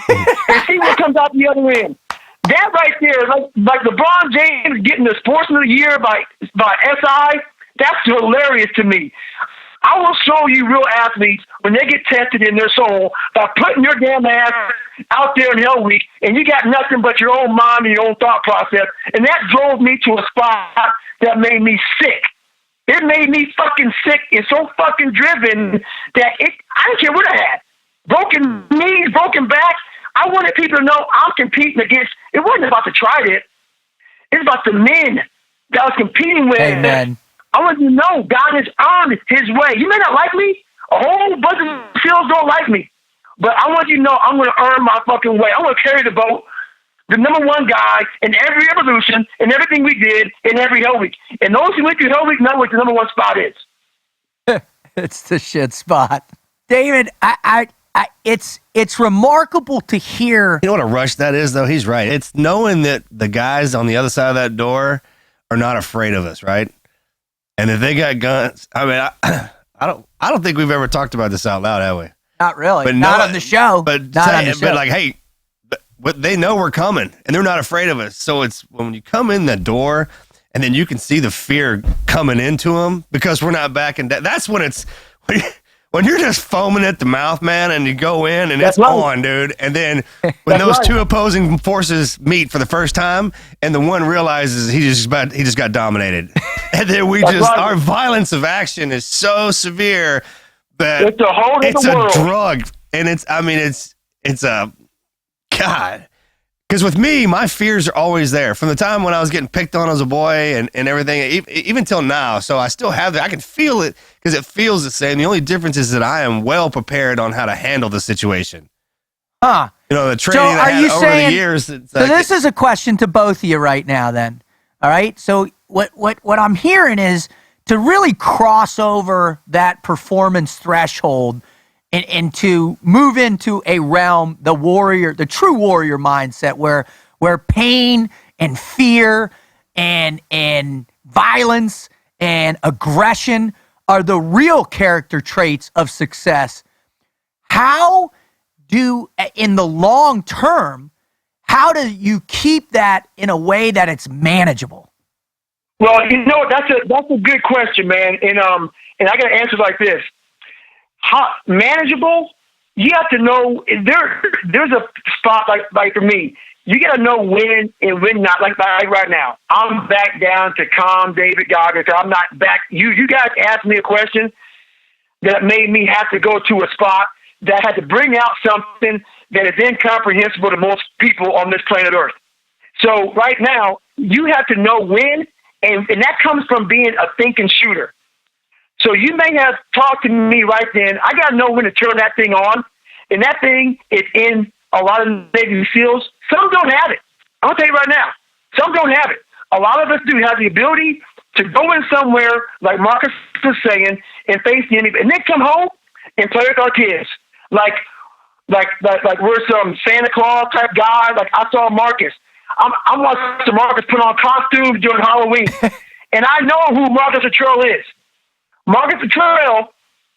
and see what comes out the other end. That right there, like LeBron James getting the Sportsman of the Year by SI, that's hilarious to me. I will show you real athletes when they get tested in their soul by putting your damn ass out there in Hell Week, and you got nothing but your own mind and your own thought process. And that drove me to a spot that made me sick. It made me fucking sick. It's so fucking driven that I don't care what I had. Broken knees, broken back. I wanted people to know I'm competing against. It wasn't about the trident. It's about the men that I was competing with. Amen. I want you to know God has earned his way. You may not like me. A whole bunch of fields don't like me. But I want you to know I'm going to earn my fucking way. I'm going to carry the boat, the number one guy in every evolution, in everything we did, in every Hell Week. And those who went through Hell Week know what the number one spot is. It's the shit spot. David, it's remarkable to hear. You know what a rush that is, though? He's right. It's knowing that the guys on the other side of that door are not afraid of us, right? And if they got guns, I mean, I don't think we've ever talked about this out loud, have we? Not really. But not on the show. But not on the show. But like, hey, they know we're coming, and they're not afraid of us. So it's when you come in the door, and then you can see the fear coming into them because we're not backing down. That's when it's when you're just foaming at the mouth, man, and you go in and it's on, dude. And then when those two opposing forces meet for the first time, and the one realizes he just got dominated, and then our violence of action is so severe that it's a drug, and it's a God. Because with me, my fears are always there from the time when I was getting picked on as a boy and everything, even till now. So I still have that. I can feel it because it feels the same. The only difference is that I am well prepared on how to handle the situation. Huh. You know, the training I had over the years. So this is a question to both of you right now then. All right? So what I'm hearing is to really cross over that performance threshold and to move into a realm, the true warrior mindset where pain and fear and violence and aggression are the real character traits of success. In the long term, how do you keep that in a way that it's manageable? Well, you know, that's a good question, man. And I got to answer like this. How manageable? You have to know there's a spot like for me. You got to know when and when not. Like right now, I'm back down to calm David Goggins. I'm not back. You guys asked me a question that made me have to go to a spot that had to bring out something that is incomprehensible to most people on this planet Earth. So right now, you have to know when, and that comes from being a thinking shooter. So you may have talked to me right then. I got to know when to turn that thing on. And that thing is in a lot of Navy SEALs. Some don't have it. I'm going to tell you right now. Some don't have it. A lot of us do have the ability to go in somewhere, like Marcus was saying, and face the enemy. And then come home and play with our kids. Like we're some Santa Claus type guy. Like I saw Marcus. I'm watching Marcus put on costumes during Halloween. And I know who Marcus Luttrell is. Marcus Luttrell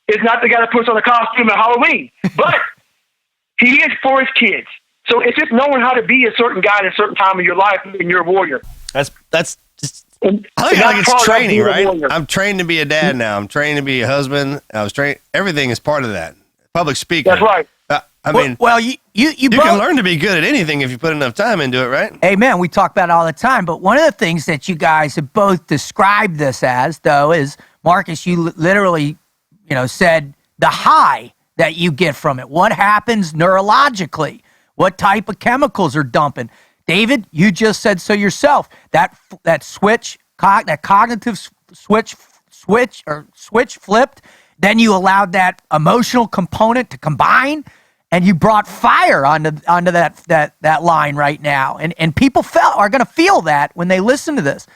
is not the guy that puts on a costume at Halloween, but he is for his kids. So it's just knowing how to be a certain guy at a certain time of your life, and you're a warrior. That's just. I think it's training, right? I'm trained to be a dad now. I'm trained to be a husband. I was trained. Everything is part of that. Public speaker. That's right. I mean, you can learn to be good at anything if you put enough time into it, right? Amen. We talk about it all the time. But one of the things that you guys have both described this as, though, is Marcus, you literally, said the high that you get from it. What happens neurologically? What type of chemicals are dumping? David, you just said so yourself. That cognitive switch flipped. Then you allowed that emotional component to combine, and you brought fire onto that line right now. And people are going to feel that when they listen to this.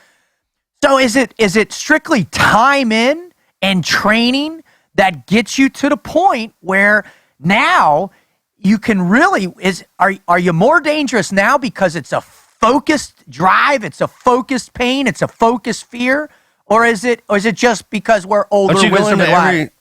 So is it strictly time in and training that gets you to the point where now you can really are you more dangerous now because it's a focused drive, it's a focused pain, it's a focused fear, or is it just because we're older, wisdom and life?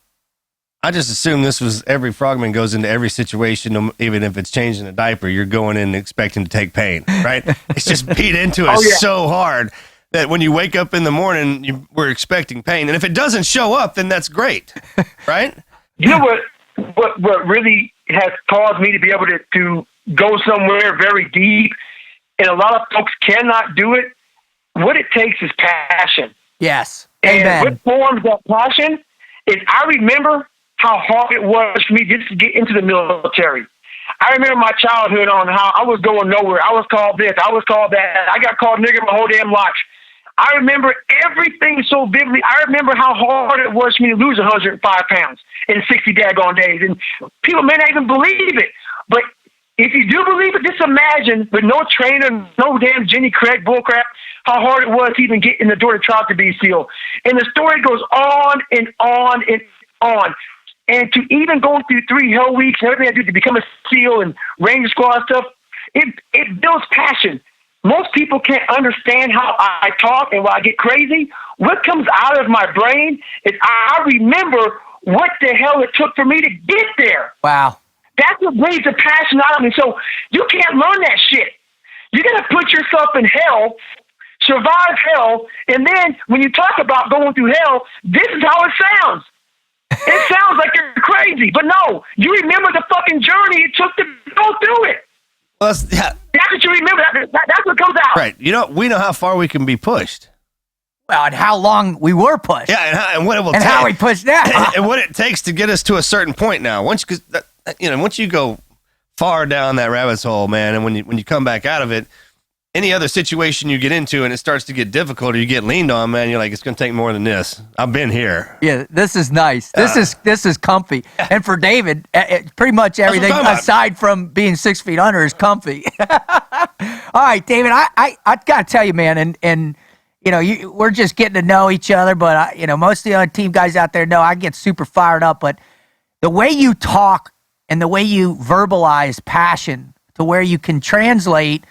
I just assume this was every frogman goes into every situation, even if it's changing a diaper, you're going in expecting to take pain, right? It's just beat into it so hard that when you wake up in the morning, we're expecting pain. And if it doesn't show up, then that's great, right? You know what really has caused me to be able to go somewhere very deep, and a lot of folks cannot do it? What it takes is passion. Yes. And Amen. what forms that passion is I remember how hard it was for me just to get into the military. I remember my childhood on how I was going nowhere. I was called this. I was called that. I got called nigger my whole damn life. I remember everything so vividly. I remember how hard it was for me to lose 105 pounds in 60 daggone days. And people may not even believe it. But if you do believe it, just imagine with no trainer, no damn Jenny Craig bullcrap, how hard it was to even get in the door to try to be a SEAL. And the story goes on and on and on. And to even go through 3 hell weeks and everything I do to become a SEAL and Ranger Squad stuff, it builds passion. Most people can't understand how I talk and why I get crazy. What comes out of my brain is I remember what the hell it took for me to get there. Wow. That's what brings the passion out of me. So you can't learn that shit. You got to put yourself in hell, survive hell, and then when you talk about going through hell, this is how it sounds. It sounds like you're crazy, but no, you remember the fucking journey it took to go through it. Well, That's what you remember. That's what comes out. right. We know how far we can be pushed. Well, and how long we were pushed. Yeah, and what it will And take. how we pushed that. and what it takes to get us to a certain point now. Once you go far down that rabbit hole, man, and when you come back out of it, any other situation you get into and it starts to get difficult or you get leaned on, man, you're like, it's going to take more than this. I've been here. Yeah, this is nice. This is comfy. And for David, pretty much everything aside from being 6 feet under is comfy. All right, David, I got to tell you, man, and we're just getting to know each other, but most of the other team guys out there know I get super fired up, but the way you talk and the way you verbalize passion to where you can translate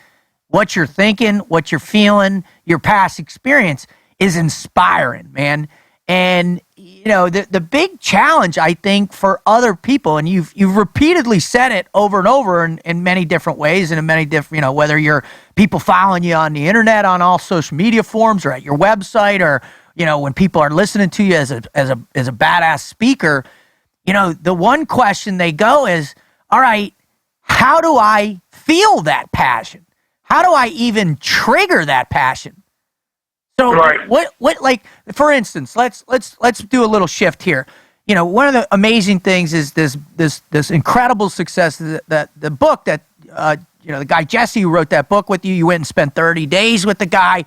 what you're thinking, what you're feeling, your past experience is inspiring, man. And the big challenge, I think, for other people, and you've repeatedly said it over and over in many different ways and in many different, whether you're people following you on the internet, on all social media forums, or at your website, or when people are listening to you as a badass speaker, the one question they go is, all right, how do I feel that passion? How do I even trigger that passion? So right. what like, for instance, let's do a little shift here. One of the amazing things is this incredible success that the book that the guy Jesse who wrote that book with you went and spent 30 days with the guy.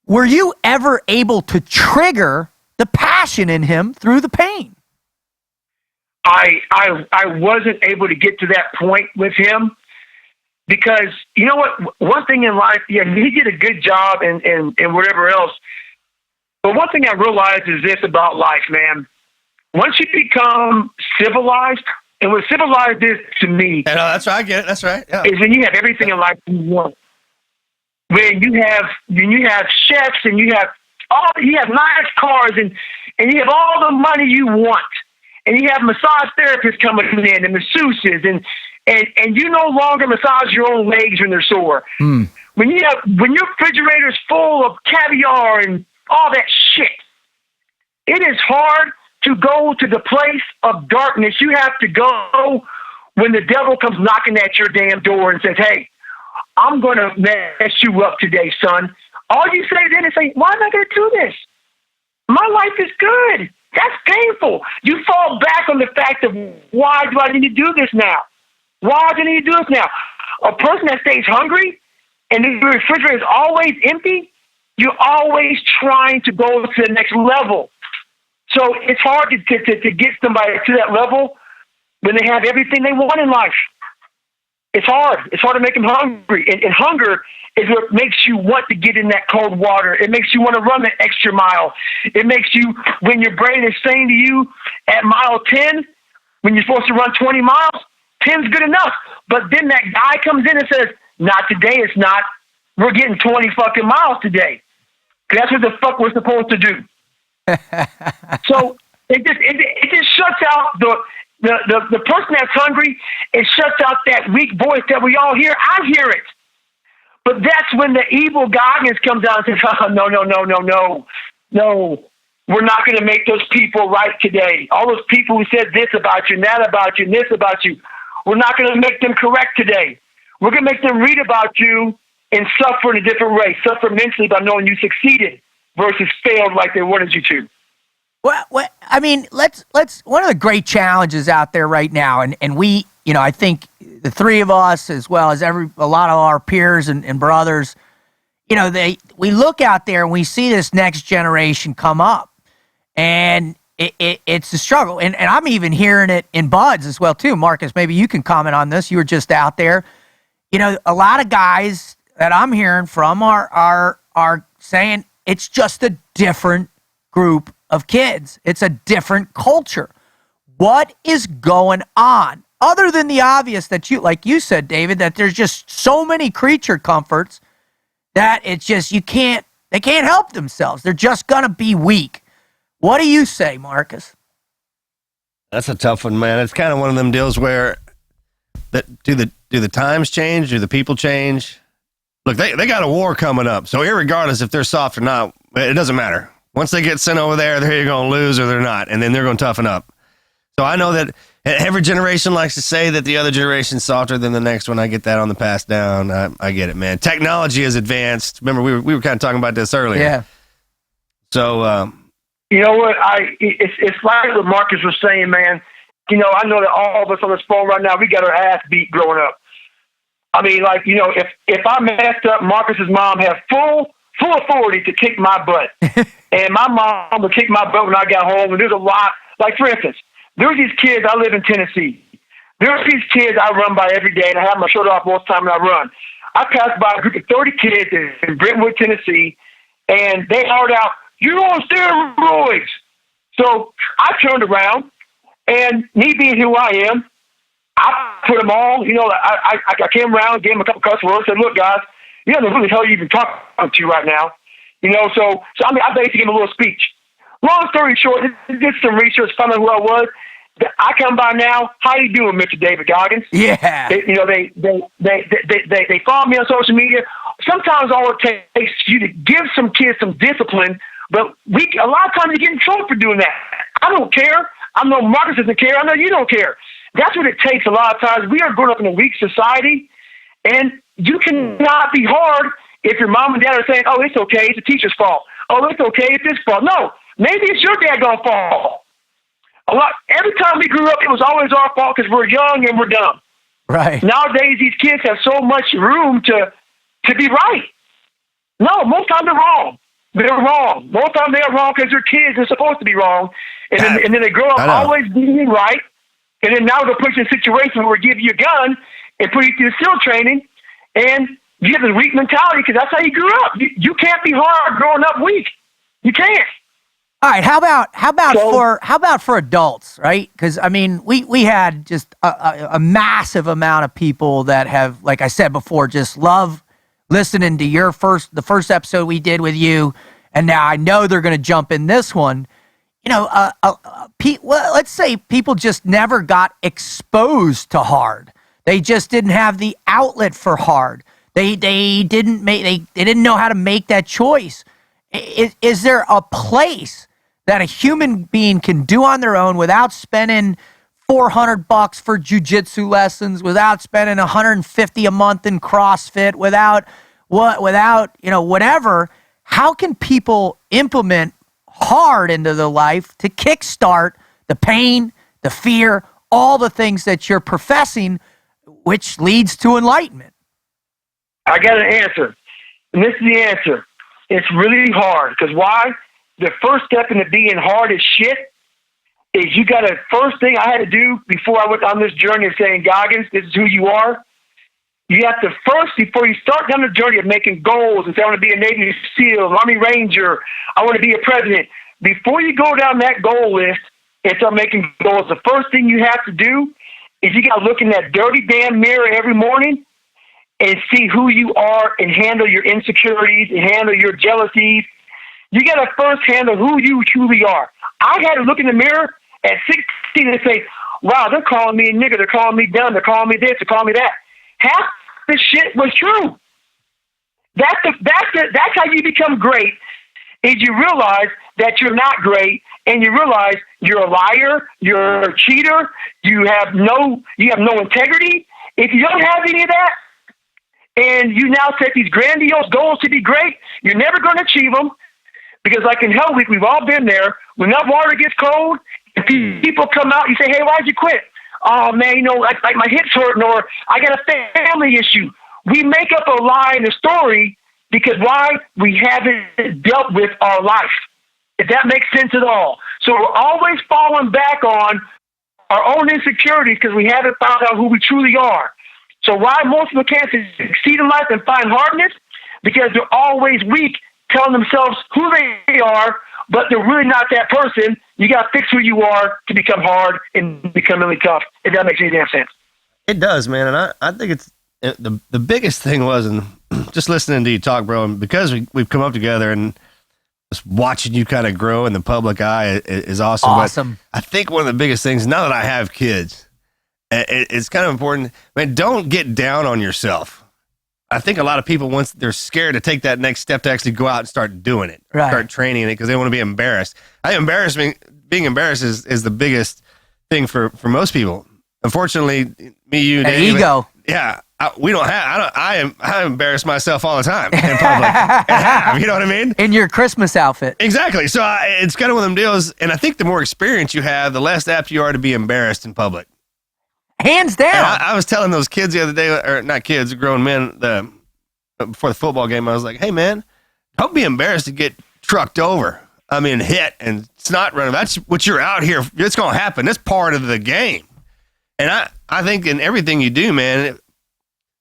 Were you ever able to trigger the passion in him through the pain? I wasn't able to get to that point with him. Because you know what? One thing in life, yeah, he did a good job and whatever else. But one thing I realized is this about life, man. Once you become civilized, and what civilized is to me, that's right. I get it. That's right. Yeah. Is when you have everything in life you want. When you have chefs and you have nice cars and you have all the money you want, and you have massage therapists coming in and masseuses and you no longer massage your own legs when they're sore. When your refrigerator's full of caviar and all that shit, it is hard to go to the place of darkness. You have to go when the devil comes knocking at your damn door and says, "Hey, I'm going to mess you up today, son." All you say then is say, "Why am I going to do this? My life is good." That's painful. You fall back on the fact of, why do I need to do this now? Why do you need to do this now? A person that stays hungry and the refrigerator is always empty, you're always trying to go to the next level. So it's hard to get somebody to that level when they have everything they want in life. It's hard. It's hard to make them hungry. And hunger is what makes you want to get in that cold water. It makes you want to run that extra mile. It makes you, when your brain is saying to you at mile 10, when you're supposed to run 20 miles, 10's good enough. But then that guy comes in and says, "Not today, it's not. We're getting 20 fucking miles today." That's what the fuck we're supposed to do. So it just shuts out the person that's hungry. It shuts out that weak voice that we all hear. I hear it. But that's when the evil Goggins comes out and says, oh, no. We're not going to make those people right today. All those people who said this about you and that about you and this about you, we're not going to make them correct today. We're going to make them read about you and suffer in a different way, suffer mentally by knowing you succeeded versus failed like they wanted you to. Well, I mean, let's one of the great challenges out there right now, and we, I think the three of us, as well as a lot of our peers and brothers, we look out there and we see this next generation come up, and it's a struggle. And I'm even hearing it in buds as well, too. Marcus, maybe you can comment on this. You were just out there. A lot of guys that I'm hearing from are saying it's just a different group of kids. It's a different culture. What is going on? Other than the obvious that like you said, David, that there's just so many creature comforts that it's just, they can't help themselves. They're just going to be weak. What do you say, Marcus? That's a tough one, man. It's kind of one of them deals where do the times change? Do the people change? Look, they got a war coming up. So irregardless if they're soft or not, it doesn't matter. Once they get sent over there, they're either going to lose or they're not, and then they're going to toughen up. So I know that every generation likes to say that the other generation's softer than the next one. I get that on the pass down. I get it, man. Technology is advanced. Remember, we were kind of talking about this earlier. Yeah. So, you know what? It's like what Marcus was saying, man. I know that all of us on this phone right now, we got our ass beat growing up. I mean, if I messed up, Marcus's mom had full authority to kick my butt. And my mom would kick my butt when I got home. And there's a lot, like for instance, there's these kids, I live in Tennessee. There's these kids I run by every day, and I have my shirt off most of the time when I run. I passed by a group of 30 kids in Brentwood, Tennessee, and they hollered out, "You're on steroids." So I turned around, and me being who I am, I put them all, I came around, gave them a couple cuss words, said, "Look, guys, you don't know who the hell you're even talking to right now." So I basically gave them a little speech. Long story short, did some research, found out who I was. I come by now. How you doing, Mr. David Goggins? Yeah. They follow me on social media. Sometimes all it takes you to give some kids some discipline, but a lot of times you get in trouble for doing that. I don't care. I know Marcus doesn't care. I know you don't care. That's what it takes a lot of times. We are growing up in a weak society, and you cannot be hard if your mom and dad are saying, "Oh, it's okay. It's the teacher's fault. Oh, it's okay. It's this fault." No, maybe it's your daggone fault. Every time we grew up, it was always our fault because we're young and we're dumb. Right. Nowadays, these kids have so much room to be right. No, most times they're wrong. They're wrong. Most times they are wrong because they're kids. They're supposed to be wrong. And then they grow up always being right. And then now they're put you in a situation where we give you a gun and put you through SEAL training, and you have the weak mentality because that's how you grew up. You can't be hard growing up weak. You can't. All right, how about for adults, right? Because I mean, we had just a massive amount of people that have, like I said before, just love listening to the first episode we did with you, and now I know they're going to jump in this one. Let's say people just never got exposed to hard. They just didn't have the outlet for hard. They didn't know how to make that choice. Is there a place that a human being can do on their own without spending $400 for jiu-jitsu lessons, without spending $150 a month in CrossFit, without whatever? How can people implement hard into their life to kickstart the pain, the fear, all the things that you're professing, which leads to enlightenment? I got an answer. And this is the answer. It's really hard. Because why? The first step into being hard as shit is first thing I had to do before I went on this journey of saying, Goggins, this is who you are. You have to first, before you start down the journey of making goals and say, I want to be a Navy SEAL, Army Ranger, I want to be a president. Before you go down that goal list and start making goals, the first thing you have to do is you got to look in that dirty damn mirror every morning and see who you are and handle your insecurities and handle your jealousies. You got to first handle who you truly are. I had to look in the mirror at 16 and say, wow, they're calling me a nigger, they're calling me dumb, they're calling me this, they're calling me that. Half the shit was true. That's how you become great. Is you realize that you're not great, and you realize you're a liar, you're a cheater, you have no integrity. If you don't have any of that, and you now set these grandiose goals to be great, you're never going to achieve them. Because like in Hell Week, we've all been there. When that water gets cold, and people come out, you say, "Hey, why'd you quit?" "Oh man, like my hips hurting, or I got a family issue." We make up a lie in a story because why? We haven't dealt with our life. If that makes sense at all. So we're always falling back on our own insecurities because we haven't found out who we truly are. So why most people can't succeed in life and find hardness? Because they're always weak, telling themselves who they are, but they're really not that person. You got to fix who you are to become hard and become really tough, if that makes any damn sense. It does, man. And I think it's the biggest thing was, and just listening to you talk, bro, and because we've come up together and just watching you kind of grow in the public eye is awesome. Awesome. But I think one of the biggest things, now that I have kids, it's kind of important, man, don't get down on yourself. I think a lot of people, once they're scared to take that next step to actually go out and start doing it, right, start training it because they want to be embarrassed. Being embarrassed is the biggest thing for most people. Unfortunately, me, you, Dave, ego. Yeah, we don't have. I embarrass myself all the time in public. You know what I mean? In your Christmas outfit. Exactly. So it's kind of one of them deals. And I think the more experience you have, the less apt you are to be embarrassed in public. Hands down. And I was telling those kids the other day, or not kids, grown men, before the football game, I was like, "Hey, man, don't be embarrassed to get trucked over. I mean, hit and snot running. That's what you're out here. It's going to happen. That's part of the game." And I think in everything you do, man,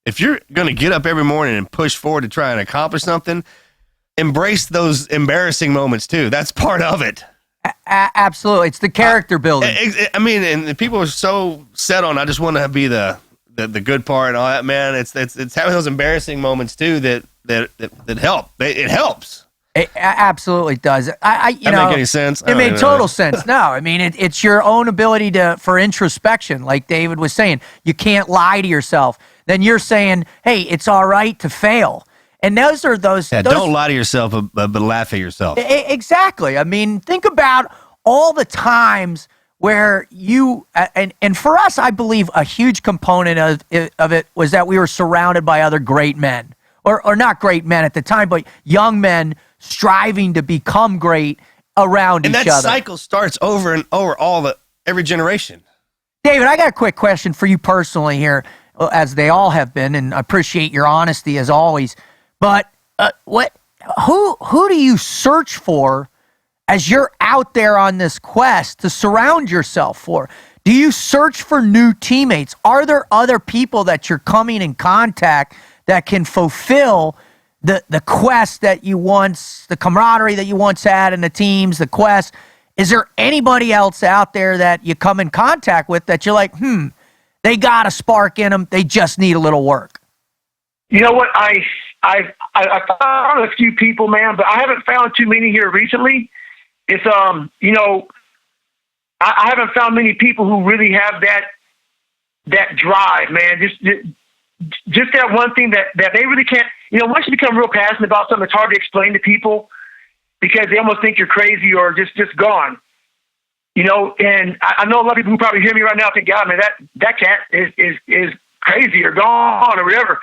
if you're going to get up every morning and push forward to try and accomplish something, embrace those embarrassing moments too. That's part of it. Absolutely. It's the character building. I mean, and people are so set on, I just want to be the good part and all that, man. It's having those embarrassing moments too that help. It helps. It absolutely does. You that know, make any sense? It made total sense. No, I mean, it's your own ability for introspection. Like David was saying, you can't lie to yourself. Then you're saying, hey, it's all right to fail. And those are those. Yeah, don't lie to yourself, but laugh at yourself. Exactly. I mean, think about all the times where you, and for us, I believe a huge component of it was that we were surrounded by other great men. Or not great men at the time, but young men striving to become great around each other. And that cycle starts over and over every generation. David, I got a quick question for you personally here, as they all have been, and I appreciate your honesty as always. But who do you search for as you're out there on this quest to surround yourself for? Do you search for new teammates? Are there other people that you're coming in contact that can fulfill the quest that you once, the camaraderie that you once had in the teams, the quest? Is there anybody else out there that you come in contact with that you're like, they got a spark in them, they just need a little work? You know what? I found a few people, man, but I haven't found too many here recently. It's you know, I haven't found many people who really have that drive, man. Just that one thing that they really can't. You know, once you become real passionate about something, it's hard to explain to people because they almost think you're crazy or just gone. You know, and I know a lot of people who probably hear me right now think, God, man, that cat is crazy or gone or whatever.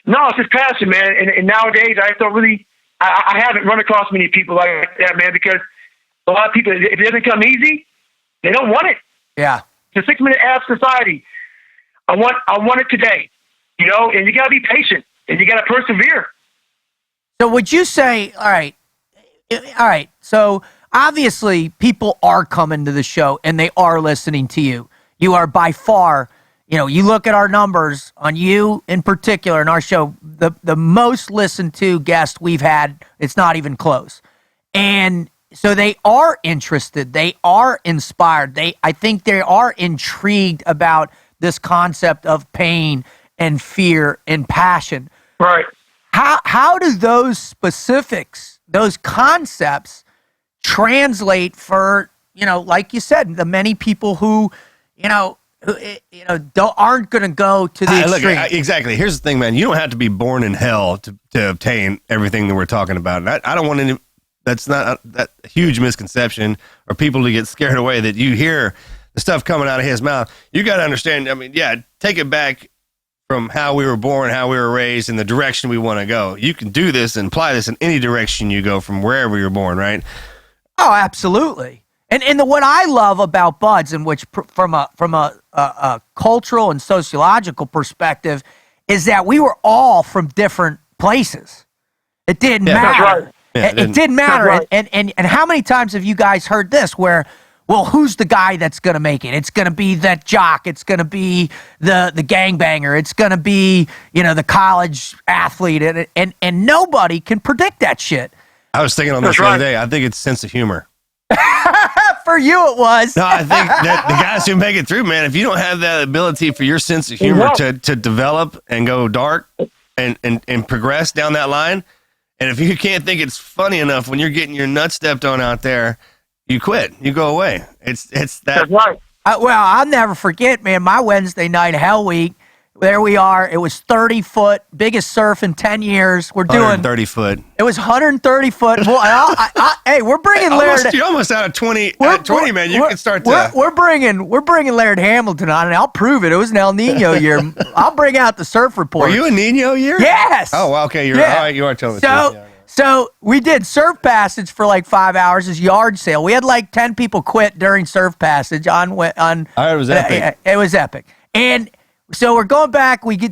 No, it's just passion, man. And nowadays, I don't really, I haven't run across many people like that, man, because a lot of people, if it doesn't come easy, they don't want it. Yeah. It's a 6-minute app society. I want it today, you know, and you got to be patient and you got to persevere. So would you say, all right, so obviously people are coming to the show and they are listening to you. You are by far, you know, you look at our numbers on you in particular in our show, the most listened to guest we've had, it's not even close. And so they are interested, they are inspired, I think they are intrigued about this concept of pain and fear and passion. Right. How do those specifics, those concepts translate for, you know, like you said, the many people who, you know, aren't going to go to the extreme. Look, exactly. Here's the thing, man. You don't have to be born in hell to obtain everything that we're talking about. And I don't want any. That's not that huge misconception or people to get scared away that you hear the stuff coming out of his mouth. You got to understand. I mean, yeah, take it back from how we were born, how we were raised, and the direction we want to go. You can do this and apply this in any direction you go from wherever you're born, right? Oh, absolutely. And what I love about Buds, in which from a cultural and sociological perspective, is that we were all from different places. It didn't matter. That's right. Yeah, it didn't matter. Right. And how many times have you guys heard this where, well, who's the guy that's going to make it? It's going to be that jock. It's going to be the gangbanger. It's going to be, the college athlete. And nobody can predict that shit. I was thinking on this the other day. I think it's sense of humor. For you, it was. No, I think that the guys who make it through, man, if you don't have that ability for your sense of humor to develop and go dark and progress down that line, and if you can't think it's funny enough when you're getting your nuts stepped on out there, you quit. You go away. It's that. That's right. Well, I'll never forget, man, my Wednesday night Hell Week. There we are. It was 30-foot, biggest surf in 10 years. We're doing 130 foot. It was 130 foot. Well, hey, we're bringing Laird. You're almost out of 20. At 20, man, you can start to. We're bringing Laird Hamilton on, and I'll prove it. It was an El Nino year. I'll bring out the surf report. Were you a Nino year? Yes. Oh, well, okay. All right. You are telling the truth. Yeah. So we did Surf Passage for like 5 hours as yard sale. We had like 10 people quit during Surf Passage on. I heard it was epic. It was epic, and. So we're going back. We do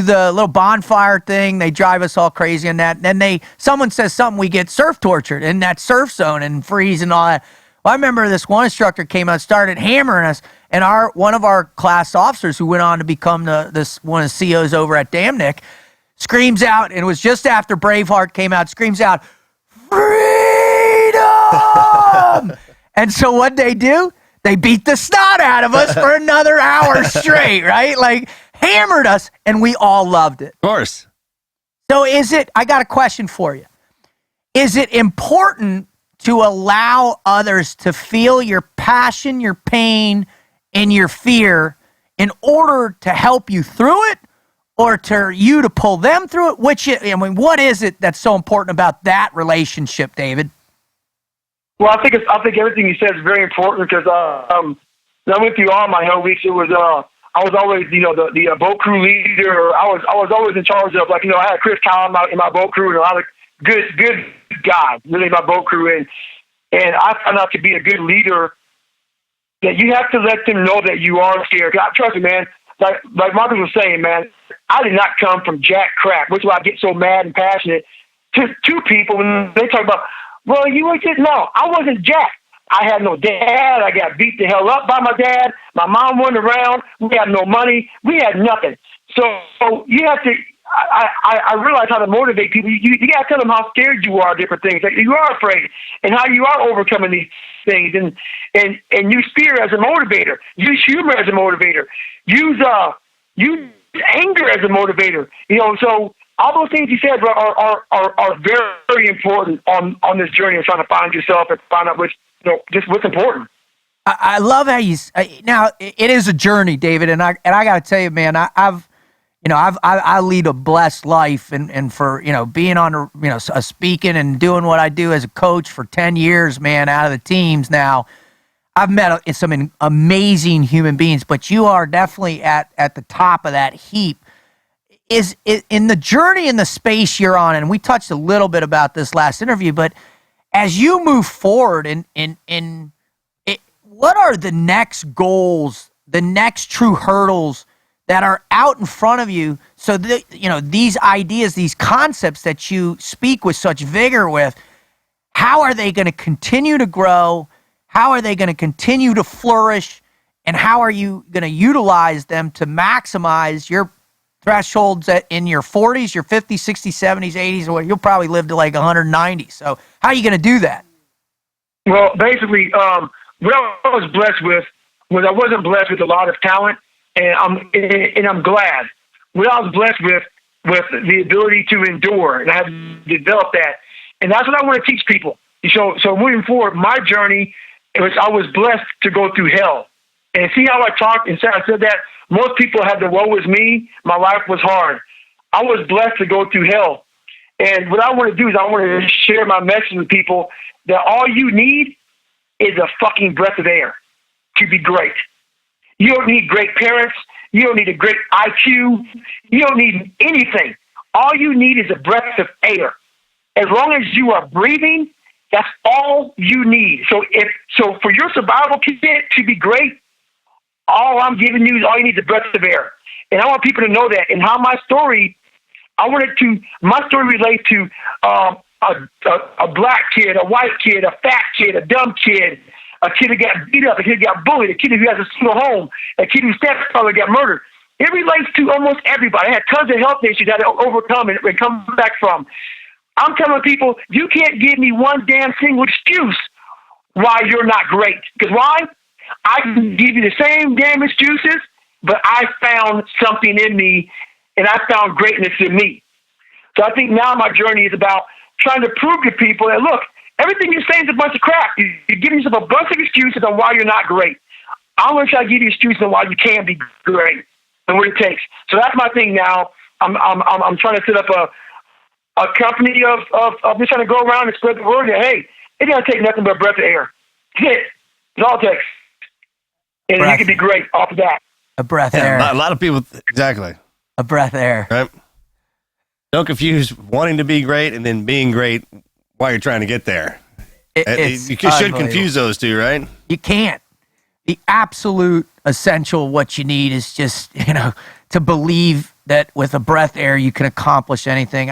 the little bonfire thing. They drive us all crazy on that. And then someone says something. We get surf tortured in that surf zone and freeze and all that. Well, I remember this one instructor came out, started hammering us, and one of our class officers who went on to become one of the COs over at Damnick screams out, and it was just after Braveheart came out. Screams out, "Freedom!" And so what they do? They beat the snot out of us for another hour straight, right? Like, hammered us, and we all loved it. Of course. So I got a question for you. Is it important to allow others to feel your passion, your pain, and your fear in order to help you through it, or to pull them through it? What is it that's so important about that relationship, David? Well, I think everything you said is very important because I went through all my Hell Weeks. It was I was always the boat crew leader. I was always in charge of I had Chris Collin in my boat crew and a lot of good guys really in my boat crew and I found out to be a good leader that you have to let them know that you are scared. Trust me, man. Like Marcus was saying, man, I did not come from jack crap, which is why I get so mad and passionate to people when they talk about. Well, you were just, no, I wasn't jack. I had no dad. I got beat the hell up by my dad. My mom wasn't around. We had no money. We had nothing. So you have to, I realize how to motivate people. You got to tell them how scared you are of different things. Like you are afraid and how you are overcoming these things and use fear as a motivator. Use humor as a motivator. Use anger as a motivator. So all those things you said are very important on this journey of trying to find yourself and find out just what's important. I love how now it is a journey, David, and I got to tell you, man, I lead a blessed life, and for being on speaking and doing what I do as a coach for 10 years, man, out of the teams now. I've met some amazing human beings, but you are definitely at the top of that heap. Is in the journey in the space you're on, and we touched a little bit about this last interview, but as you move forward what are the next goals, the next true hurdles that are out in front of you so that, these ideas, these concepts that you speak with such vigor with, how are they going to continue to grow? How are they going to continue to flourish? And how are you going to utilize them to maximize your thresholds in your 40s, your 50s, 60s, 70s, 80s, or you'll probably live to like 190. So how are you going to do that? Well, basically, what I was blessed with was I wasn't blessed with a lot of talent, and I'm glad. What I was blessed with the ability to endure, and I have developed that, and that's what I want to teach people. So moving forward, my journey I was blessed to go through hell. And see how I talked and I said that most people had the woe is me. My life was hard. I was blessed to go through hell. And what I want to do is I want to share my message with people that all you need is a fucking breath of air to be great. You don't need great parents. You don't need a great IQ. You don't need anything. All you need is a breath of air. As long as you are breathing, that's all you need. So for your survival kit to be great, all I'm giving you is all you need is a breath of air. And I want people to know that. And how my story relates to a black kid, a white kid, a fat kid, a dumb kid, a kid who got beat up, a kid who got bullied, a kid who has a single home, a kid whose stepfather got murdered. It relates to almost everybody. I had tons of health issues I had to overcome and come back from. I'm telling people, you can't give me one damn single excuse why you're not great. Because why? I can give you the same damn excuses, but I found something in me, and I found greatness in me. So I think now my journey is about trying to prove to people that, look, everything you're saying is a bunch of crap. You're giving yourself a bunch of excuses on why you're not great. I'm going to try to give you excuses on why you can be great and what it takes. So that's my thing now. I'm trying to set up a company of just trying to go around and spread the word that, hey, it doesn't take nothing but a breath of air. That's it. That's all it takes. And you can be great off of that. A breath of air. A lot of people, exactly. A breath of air. Right? Don't confuse wanting to be great and then being great while you're trying to get there. You should confuse those two, right? You can't. The absolute essential, what you need is just, to believe that with a breath of air you can accomplish anything.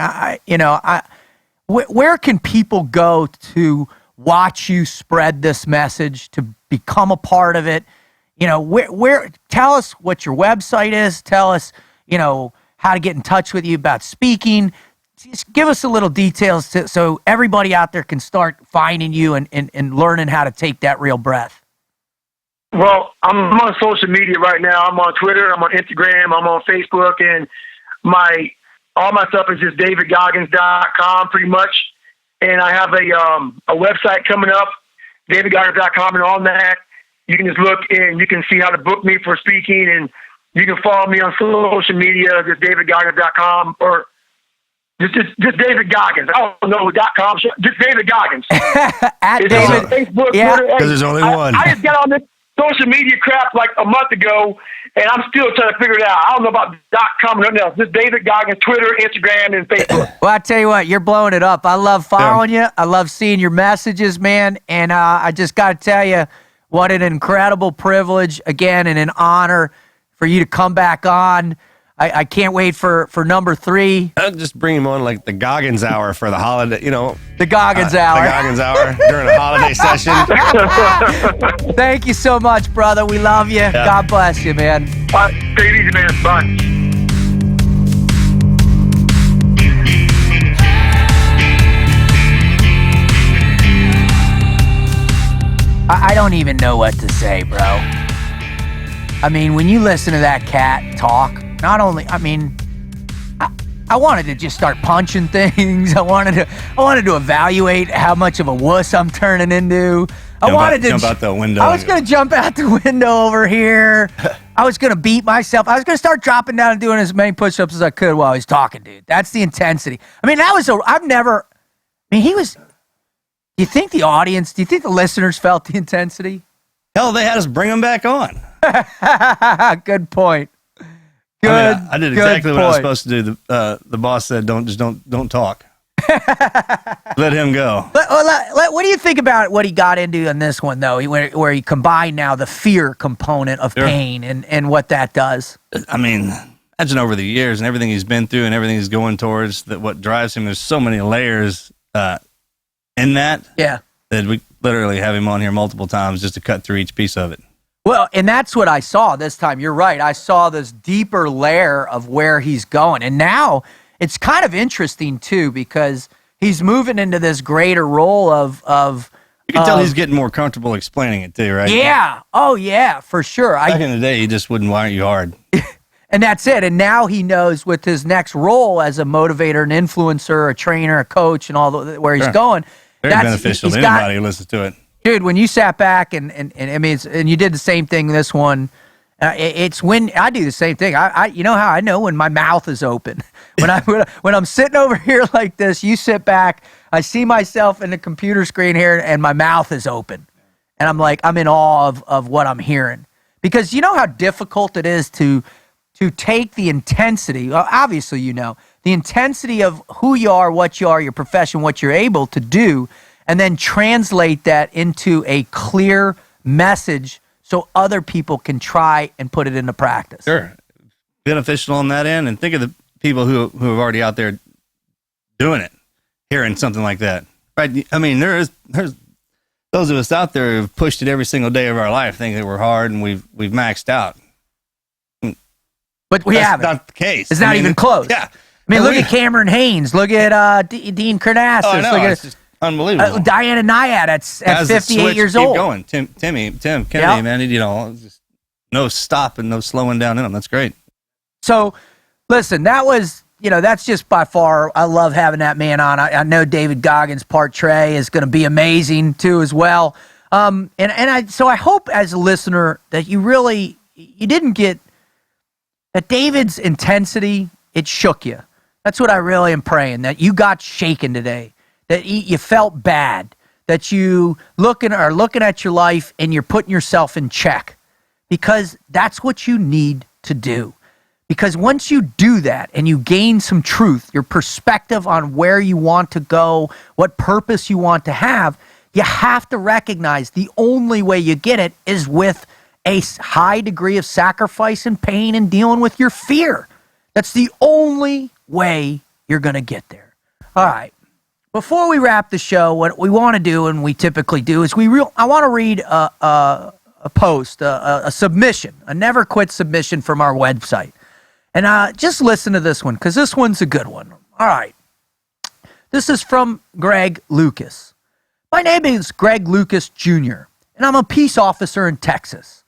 Where can people go to watch you spread this message, to become a part of it? Where tell us what your website is. Tell us, how to get in touch with you about speaking. Just give us a little details so everybody out there can start finding you and learning how to take that real breath. Well, I'm on social media right now. I'm on Twitter. I'm on Instagram. I'm on Facebook. And all my stuff is just davidgoggins.com pretty much. And I have a website coming up, davidgoggins.com, and on that, you can just look and you can see how to book me for speaking, and you can follow me on social media, just davidgoggins.com, or just David Goggins. I don't know .com. Just David Goggins. At it's David. on Facebook, Yeah. Twitter. Because there's only one. I just got on this social media crap like a month ago, and I'm still trying to figure it out. I don't know about .com or nothing else. Just David Goggins, Twitter, Instagram, and Facebook. Well, I tell you what, you're blowing it up. I love following you. I love seeing your messages, man. And I just got to tell you, what an incredible privilege, again, and an honor for you to come back on. I can't wait for number 3. I'll just bring him on like the Goggins hour for the holiday, The Goggins hour. The Goggins hour during a holiday session. Thank you so much, brother. We love you. Yeah. God bless you, man. All right, take it easy, man. Bye. I don't even know what to say, bro. I mean, when you listen to that cat talk, not only, I wanted to just start punching things. I wanted to evaluate how much of a wuss I'm turning into. I wanted to jump out the window. I was going to jump out the window over here. I was going to beat myself. I was going to start dropping down and doing as many push-ups as I could while he was talking, dude. That's the intensity. I mean, he was. Do you think the listeners felt the intensity? Hell, they had us bring him back on. Good point. I did exactly what I was supposed to do. The boss said, don't talk. Let him go. What do you think about what he got into in this one, though, where he combined now the fear component of pain and what that does? I mean, imagine over the years and everything he's been through and everything he's going towards, that what drives him, there's so many layers in that. Yeah. That we literally have him on here multiple times just to cut through each piece of it. Well, and that's what I saw this time. You're right. I saw this deeper layer of where he's going. And now it's kind of interesting, too, because he's moving into this greater role of you can tell he's getting more comfortable explaining it, too, right? Yeah. Oh, yeah, for sure. Back in the day, he just wouldn't wire you hard. And that's it. And now he knows with his next role as a motivator, an influencer, a trainer, a coach, and all where he's going. Very beneficial to anybody who listens to it. Dude, when you sat back and I mean, and you did the same thing this one, it's when I do the same thing. I you know how I know when my mouth is open. When I'm sitting over here like this, you sit back, I see myself in the computer screen here and my mouth is open. And I'm like, I'm in awe of what I'm hearing. Because you know how difficult it is to take the intensity, well, obviously you know, the intensity of who you are, what you are, your profession, what you're able to do, and then translate that into a clear message so other people can try and put it into practice. Sure. Beneficial on that end. And think of the people who are already out there doing it, hearing something like that. Right? I mean, there's those of us out there who've pushed it every single day of our life, thinking that we're hard and we've maxed out. But we haven't. That's not the case. It's not even close. Yeah. I mean, look at Cameron Haynes. Look at Dean Karnassus. Oh, no, look at it's just unbelievable. Diana Nyad at 58 years old. Keep going. Tim Kennedy, man, you know, just no stopping, no slowing down in him. That's great. So, listen, that was, you know, that's just by far, I love having that man on. I know David Goggins, part Trey, is going to be amazing too as well. So I hope as a listener that you didn't get, that David's intensity, it shook you. That's what I really am praying, that you got shaken today, that you felt bad, that you are looking at your life and you're putting yourself in check, because that's what you need to do. Because once you do that and you gain some truth, your perspective on where you want to go, what purpose you want to have, you have to recognize the only way you get it is with a high degree of sacrifice and pain and dealing with your fear. That's the only way you're going to get there. All right. Before we wrap the show, what we want to do, and we typically do, is I want to read a post, a submission, a never quit submission from our website. And just listen to this one, because this one's a good one. All right. This is from Greg Lucas. My name is Greg Lucas Jr., and I'm a peace officer in Texas.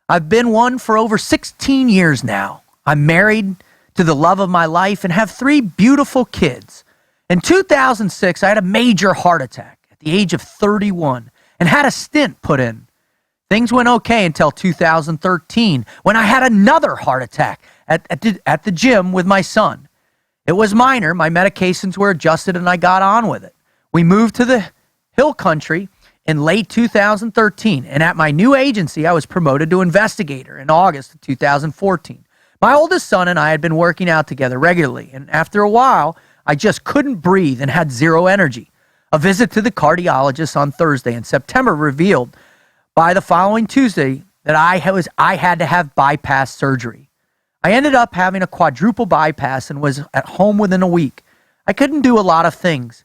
I've been one for over 16 years now. I'm married to the love of my life and have 3 beautiful kids. In 2006, I had a major heart attack at the age of 31 and had a stent put in. Things went okay until 2013 when I had another heart attack at the gym with my son. It was minor. My medications were adjusted and I got on with it. We moved to the Hill Country in late 2013, and at my new agency, I was promoted to investigator in August of 2014. My oldest son and I had been working out together regularly, and after a while, I just couldn't breathe and had zero energy. A visit to the cardiologist on Thursday in September revealed by the following Tuesday that I had to have bypass surgery. I ended up having a quadruple bypass and was at home within a week. I couldn't do a lot of things.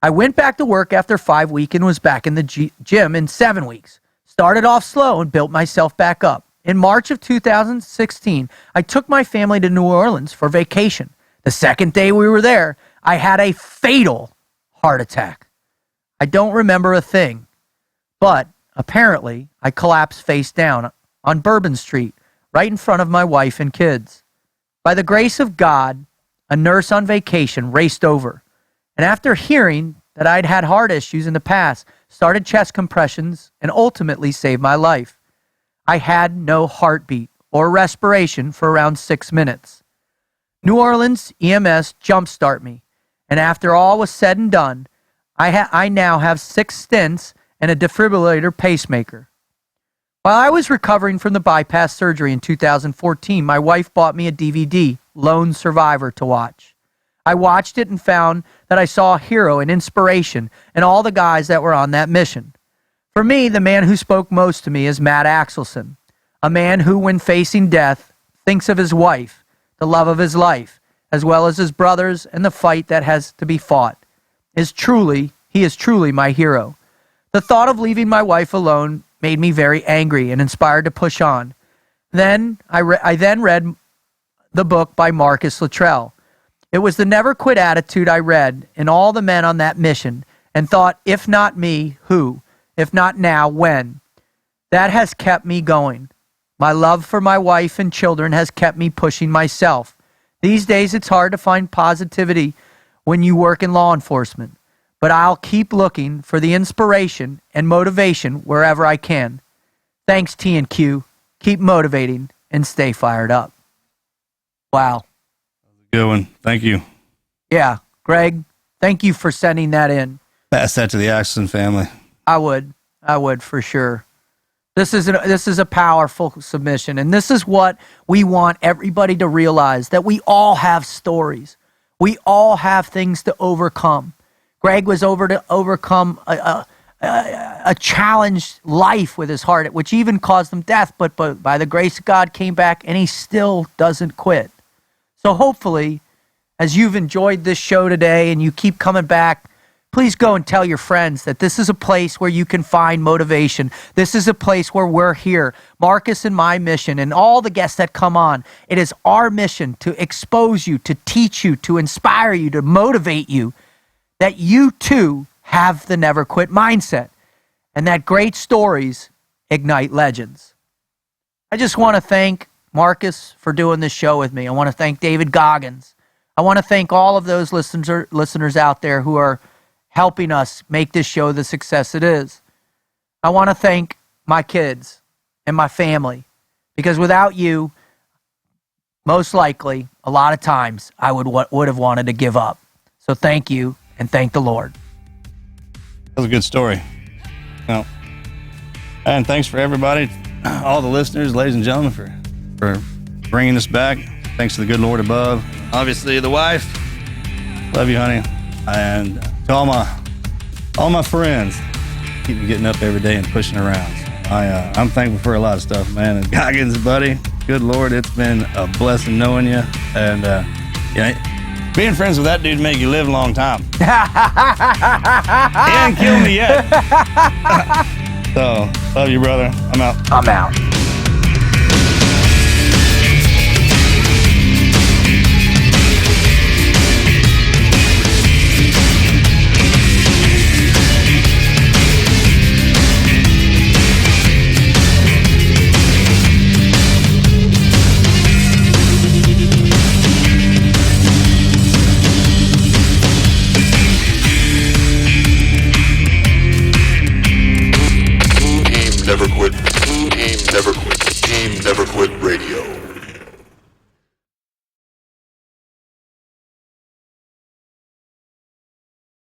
I went back to work after 5 weeks and was back in the gym in 7 weeks. Started off slow and built myself back up. In March of 2016, I took my family to New Orleans for vacation. The second day we were there, I had a fatal heart attack. I don't remember a thing, but apparently I collapsed face down on Bourbon Street, right in front of my wife and kids. By the grace of God, a nurse on vacation raced over, and after hearing that I'd had heart issues in the past, started chest compressions and ultimately saved my life. I had no heartbeat or respiration for around 6 minutes. New Orleans EMS jumpstart me, and after all was said and done, I now have 6 stents and a defibrillator pacemaker. While I was recovering from the bypass surgery in 2014, my wife bought me a DVD, Lone Survivor, to watch. I watched it and found that I saw a hero and inspiration in all the guys that were on that mission. For me, the man who spoke most to me is Matt Axelson, a man who, when facing death, thinks of his wife, the love of his life, as well as his brothers and the fight that has to be fought. He is truly my hero. The thought of leaving my wife alone made me very angry and inspired to push on. Then I read the book by Marcus Luttrell. It was the never quit attitude I read in all the men on that mission and thought, if not me, who? If not now, when? That has kept me going. My love for my wife and children has kept me pushing myself. These days it's hard to find positivity when you work in law enforcement. but I'll keep looking for the inspiration and motivation wherever I can. Thanks, T&Q. Keep motivating and stay fired up. Wow. Good one. Thank you. Yeah, Greg, thank you for sending that in. Pass that to the Axelson family. I would for sure. This is a powerful submission, and this is what we want everybody to realize, that we all have stories. We all have things to overcome. Greg was over to overcome a challenged life with his heart, which even caused him death, but by the grace of God came back, and he still doesn't quit. So hopefully, as you've enjoyed this show today and you keep coming back, please go and tell your friends that this is a place where you can find motivation. This is a place where we're here. Marcus and my mission and all the guests that come on, it is our mission to expose you, to teach you, to inspire you, to motivate you, that you too have the never quit mindset and that great stories ignite legends. I just want to thank Marcus for doing this show with me. I want to thank David Goggins. I want to thank all of those listeners out there who are helping us make this show the success it is. I want to thank my kids and my family, because without you, most likely, a lot of times, I would have wanted to give up. So thank you, and thank the Lord. That was a good story. Well, and thanks for everybody, all the listeners, ladies and gentlemen, for bringing us back. Thanks to the good Lord above. Obviously, the wife. Love you, honey. And to all my friends, keep me getting up every day and pushing around. So I'm thankful for a lot of stuff, man. And Goggins, buddy, good Lord, it's been a blessing knowing you. And being friends with that dude make you live a long time. He ain't killed me yet. So, love you, brother. I'm out. I'm out. Never quit. Team Never Quit. Team Never Quit Radio.